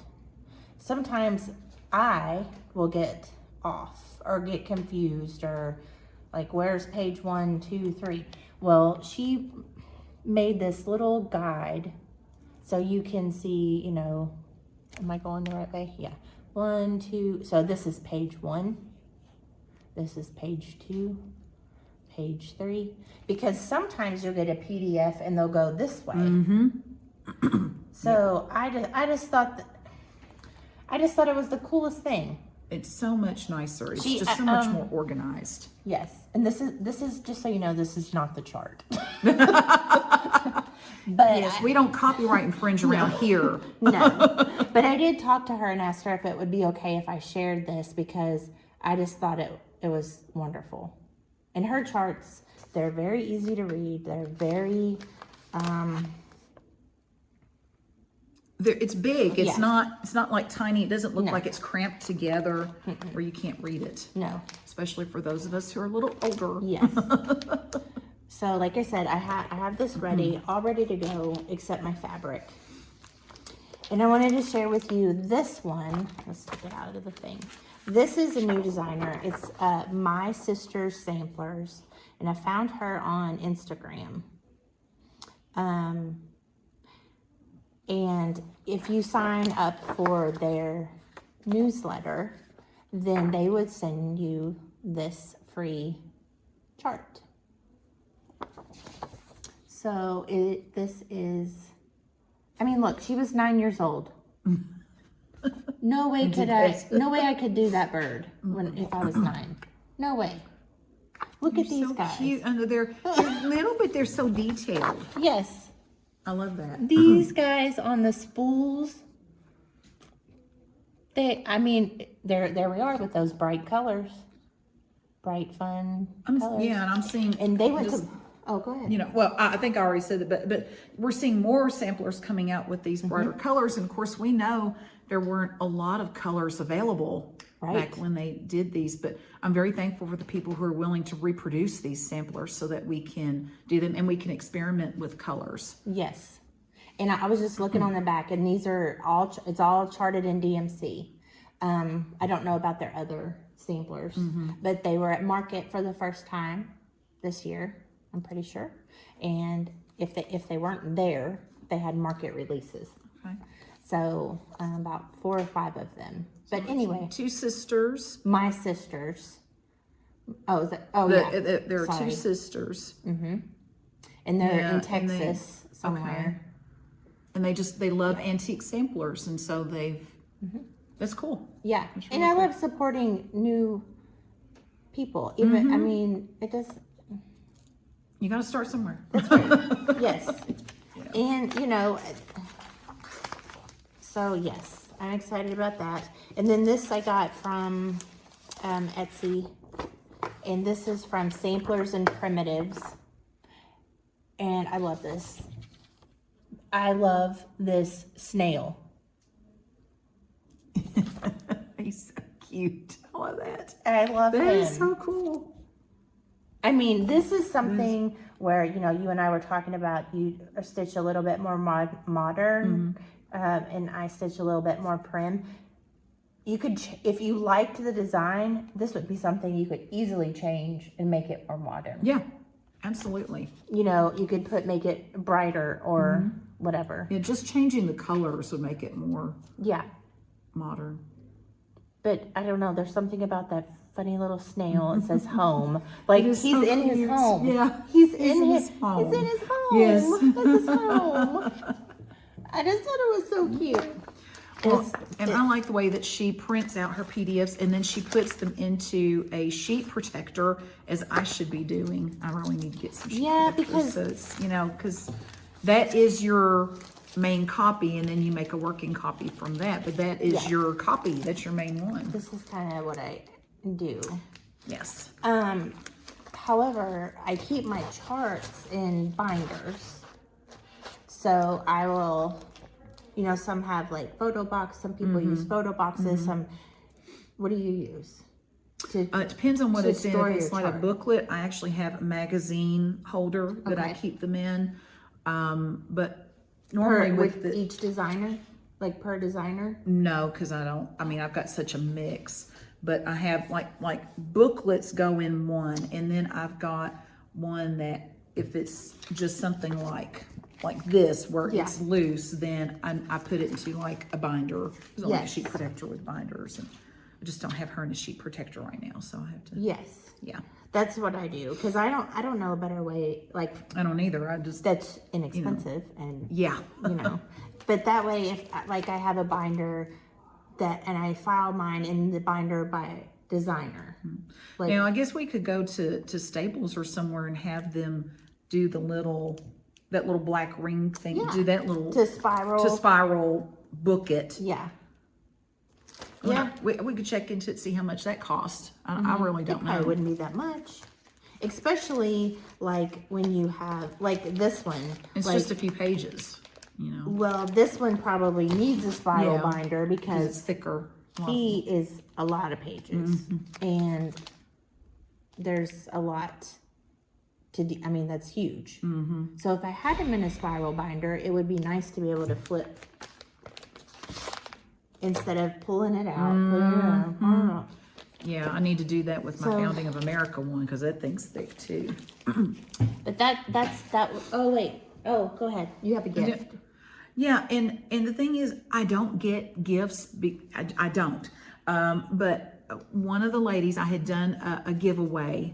sometimes I will get off or get confused or like, where's page 1, 2, 3? Well, she made this little guide so you can see, you know, am I going the right way? Yeah. 1, 2, so this is page 1. This is page 2, page 3. Because sometimes you'll get a PDF and they'll go this way. So I just thought it was the coolest thing. It's so much nicer. It's just so much more organized. Yes, and this is just so you know, this is not the chart. But yes, we don't copyright infringe around here. No, but I did talk to her and asked her if it would be okay if I shared this, because I just thought it was wonderful. And her charts, they're very easy to read. They're very it's big. It's Yeah. not like tiny. It doesn't look like it's cramped together where you can't read it. no. Especially for those of us who are a little older. Yes. So like I said, I have this ready, all ready to go, except my fabric. And I wanted to share with you this one. Let's take it out of the thing. This is a new designer. It's My Sister's Samplers, and I found her on Instagram. And if you sign up for their newsletter, then they would send you this free chart. So this is, I mean, look, she was 9 years old. No way I could do that bird if I was 9. No way. Look at these so guys. Cute. And they're little, but they're so detailed. Yes. I love that. These guys on the spools. I mean, there we are with those bright colors. Bright, fun colors. Yeah, and I'm seeing. And they went to, oh, go ahead. You know, well, I think I already said that, but we're seeing more samplers coming out with these brighter colors. And of course, we know there weren't a lot of colors available back when they did these, but I'm very thankful for the people who are willing to reproduce these samplers so that we can do them and we can experiment with colors. Yes. And I was just looking on the back, and these are all, it's all charted in DMC. I don't know about their other samplers, but they were at market for the first time this year, I'm pretty sure. And if they weren't there, they had market releases. Okay. So about 4 or 5 of them. But anyway, 2 sisters. My Sisters. Oh, is that? Oh, yeah. There are 2 sisters. And they're in and Texas somewhere. And they love antique samplers, and so that's cool. Yeah, That's and really I cool. love supporting new people. Even I mean, it does. You got to start somewhere. Yes, and you know, So yes, I'm excited about that. And then this I got from Etsy. And this is from Samplers and Primitives. And I love this. I love this snail. He's so cute. I love that. I love him. That is so cool. I mean, this is something where, you know, you and I were talking about you stitch a little bit more modern, and I stitch a little bit more prim. You could, if you liked the design, this would be something you could easily change and make it more modern. Yeah, absolutely. You know, you could make it brighter or whatever. Yeah, just changing the colors would make it more modern. But I don't know, there's something about that funny little snail. It says home. Like he's so in cute. his home. Yeah. He's in his home. He's in his home. Yes. That's his home. I just thought it was so cute. Well, and I like the way that she prints out her PDFs and then she puts them into a sheet protector, as I should be doing. I really need to get some sheet protectors. because so it's, you know, because that is your main copy, and then you make a working copy from that. But that is your copy. That's your main one. this is kind of what I do. Yes. However, I keep my charts in binders. So I will, you know, some have like photo box, some people use photo boxes, some, what do you use? It depends on what to it's in. store If it's your like a chart. booklet, I actually have a magazine holder that I Okay. keep them in. But normally with with the, each designer, like per designer? no, because I don't, I mean, I've got such a mix, but I have like booklets go in one, and then I've got one that if it's just something like this, where it's loose, then I put it into like a binder. It's like a sheet protector with binders, and I just don't have her in a sheet protector right now, so I have to. Yes. Yeah. That's what I do, because I don't know a better way, like, I don't either. I just. that's inexpensive and, Yeah. you know. But that way, if, like, I have a binder that, and I file mine in the binder by designer. Like, Now, I guess we could go to Staples or somewhere and have them do that little black ring thing. Do that little to spiral. book it. Yeah. Yeah. We could check into it, see how much that cost. I really don't know. It wouldn't be that much. Especially, like, when you have, like, this one. It's like, just a few pages, you know. well, this one probably needs a spiral binder because It's thicker. he is a lot of pages, and there's a lot to do. I mean, that's huge. So if I had him in a spiral binder, it would be nice to be able to flip instead of pulling it out. Yeah, I need to do that with my Founding of America one, because that thing's thick too. But that's that. Oh wait. Oh, go ahead. You have a gift. Yeah, and the thing is, I don't get gifts. I don't. But one of the ladies, I had done a giveaway,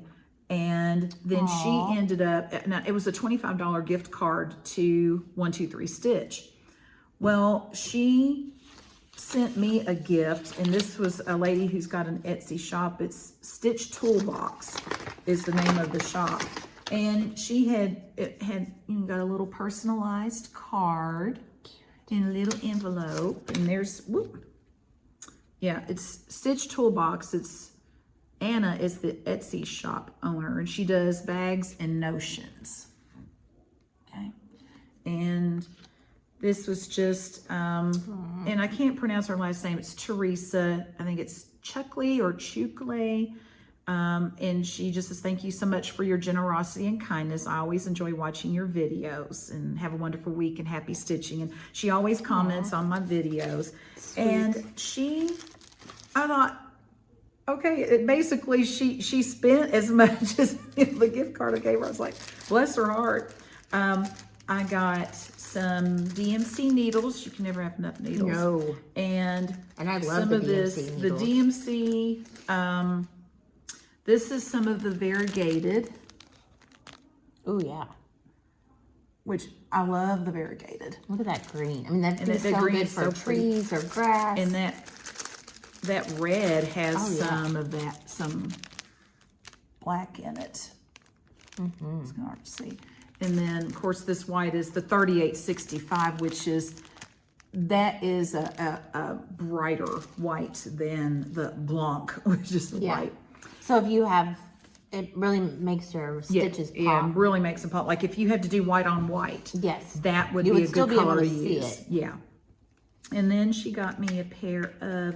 and then she ended up. Now it was a $25 gift card to 123 Stitch. Well, she sent me a gift, and this was a lady who's got an Etsy shop. It's Stitch Toolbox is the name of the shop. And she had got a little personalized card in a little envelope, and there's it's Stitch Toolbox. It's Anna is the Etsy shop owner, and she does bags and notions. Okay, and this was just and I can't pronounce her last name. It's Teresa. I think it's Chuckley or Chukley. And she just says, thank you so much for your generosity and kindness. I always enjoy watching your videos, and have a wonderful week and happy stitching. And she always comments on my videos. Sweet. And I thought, okay, basically she spent as much as the gift card I gave her. I was like, bless her heart. I got some DMC needles. You can never have enough needles. No. And I love some the of this, DMC the needles. DMC, this is some of the variegated, Oh yeah. which I love the variegated. Look at that green. I mean, that'd be that so green good is for so pretty. trees or grass. And that red has some of that, some black in it. It's hard to see. And then, of course, this white is the 3865, which is that is a brighter white than the blanc, which is white. So if you have, it really makes your stitches pop. Yeah, really makes them pop. Like if you had to do white on white, yes, that would you be would a still good be able color to to see use. it. Yeah. And then she got me a pair of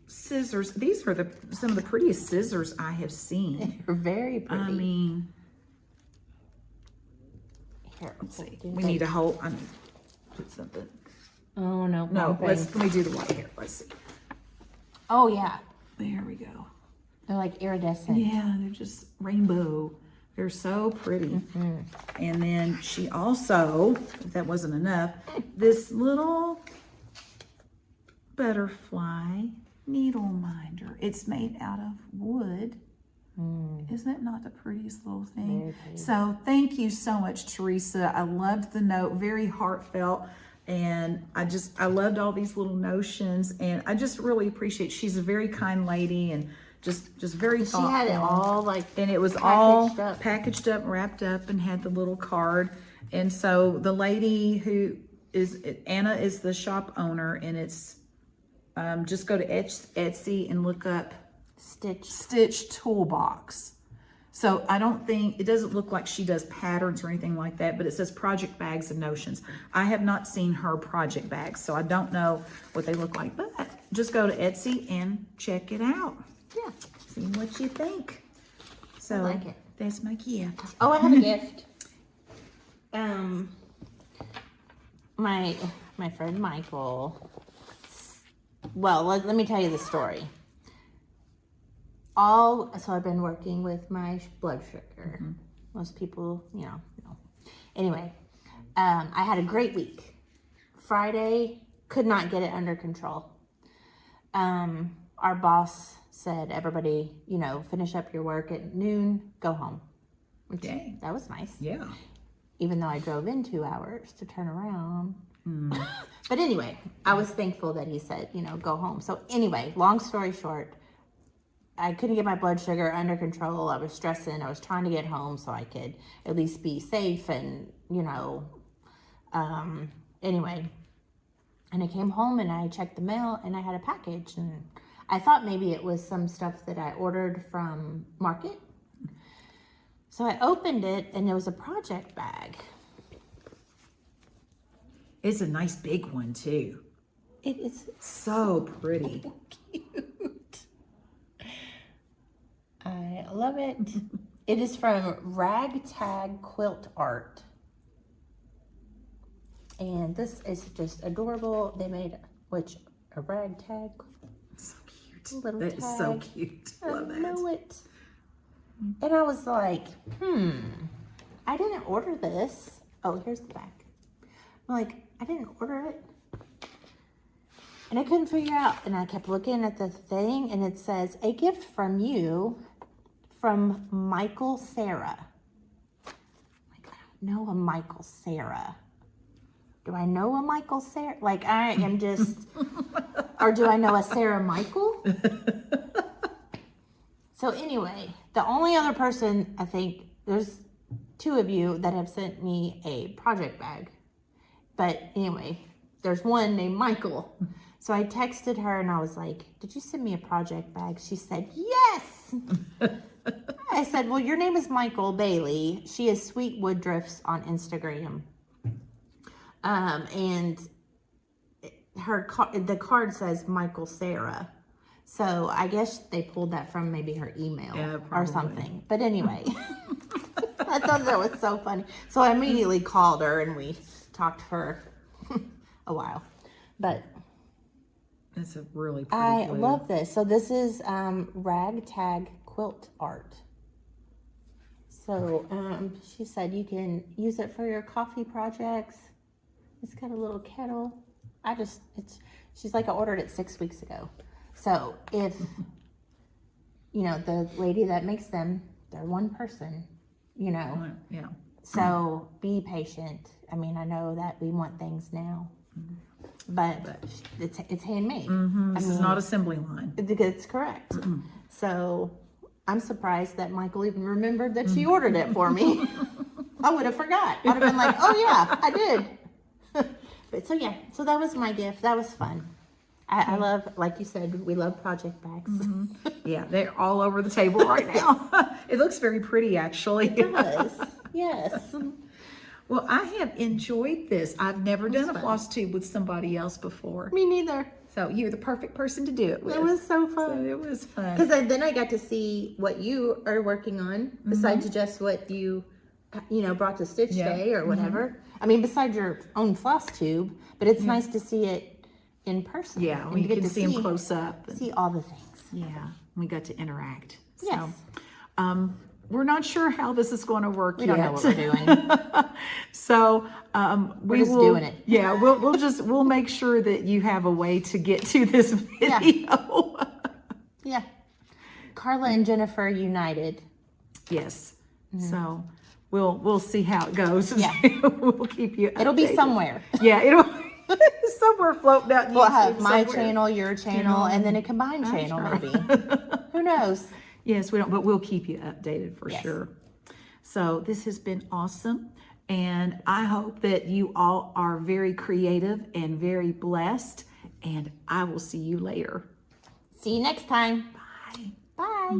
scissors. These are some of the prettiest scissors I have seen. They're very pretty. I mean, here, let's see. We need a whole. I need to put something. Oh no! No, let me do the white here. Let's see. Oh yeah, there we go. they're like iridescent. Yeah, they're just rainbow. They're so pretty. And then she also, if that wasn't enough, this little butterfly needle minder. It's made out of wood. Isn't it not the prettiest little thing? So thank you so much, Teresa. I loved the note, very heartfelt. And I loved all these little notions. And I just really appreciate, she's a very kind lady and just very thoughtful. She had it all like, and it was all packaged up, wrapped up, and had the little card. And so the lady who is, Anna is the shop owner, and it's, just go to Etsy and look up Stitch Toolbox. So I don't think, it doesn't look like she does patterns or anything like that, but it says project bags and notions. I have not seen her project bags, so I don't know what they look like, but just go to Etsy and check it out. yeah. See what you think. So I like it. That's my gift. Oh, I have a gift. My friend Michael. Well, let me tell you the story. So I've been working with my blood sugar. Most people, know. Anyway, I had a great week. Friday, could not get it under control. Our boss said, everybody, finish up your work at noon, go home. Which, that was nice. Yeah. Even though I drove in 2 hours to turn around. But anyway, I was thankful that he said, go home. So anyway, long story short, I couldn't get my blood sugar under control. I was stressing. I was trying to get home so I could at least be safe and, anyway. And I came home and I checked the mail and I had a package. And I thought maybe it was some stuff that I ordered from Market. So I opened it and it was a project bag. It's a nice big one too. It is so pretty. cute. I love it. It is from Ragtag Quilt Art. And this is just adorable. They made, a ragtag. So cute. Little That is so tag. cute. I Love that. know it. And I was like, I didn't order this. Oh, here's the back. I'm like, I didn't order it. And I couldn't figure out. And I kept looking at the thing and it says, a gift from you from Michael Sarah. Like, I don't know a Michael Sarah. Do I know a Michael Sarah? Like, I am just, or do I know a Sarah Michael? So anyway, the only other person, I think, there's 2 of you that have sent me a project bag. But anyway, there's one named Michael. So I texted her and I was like, did you send me a project bag? She said, yes. I said, well, your name is Michael Bailey. She is Sweet Woodrifts on Instagram. And the card says Michael Sarah. So I guess they pulled that from maybe her email or something. But anyway, I thought that was so funny. So I immediately called her and we talked for a while. But it's a really pretty I blue. love this. So this is Ragtag Quilt Art. So she said you can use it for your coffee projects. It's got a little kettle. She's like, I ordered it 6 weeks ago. So if, the lady that makes them, they're one person, Yeah. So be patient. I mean, I know that we want things now, but it's handmade. This is not assembly line. It's correct. So I'm surprised that Michael even remembered that she ordered it for me. I would have forgot. I'd have been like, oh yeah, I did. But so yeah, so that was my gift. That was fun. I love, like you said, we love project bags. Yeah, they're all over the table right now. It looks very pretty, actually. It does. Yes. Well, I have enjoyed this. I've never done a fun. floss tube with somebody else before. Me neither. So you're the perfect person to do it with. It was so So fun. it was fun. Because then I got to see what you are working on, besides just what you brought to Stitch Day or whatever. I mean, besides your own floss tube, but it's nice to see it in person. Yeah, and when you get can to see them close up. And, See all the things. yeah, we got to interact. Yes. So, we're not sure how this is going to work We yet. don't know what we're doing. So We're just doing it. Yeah, we'll make sure that you have a way to get to this video. Yeah. Carla and Jennifer united. Yes. So we'll see how it goes. Yeah. We'll keep you. It'll be updated. somewhere. Yeah, it'll somewhere floating out. We'll have YouTube my somewhere. channel, your channel, and then a combined channel maybe. Who knows? Yes, we don't, but we'll keep you updated for Yes. sure. So this has been awesome. And I hope that you all are very creative and very blessed. And I will see you later. See you next time. Bye. Bye.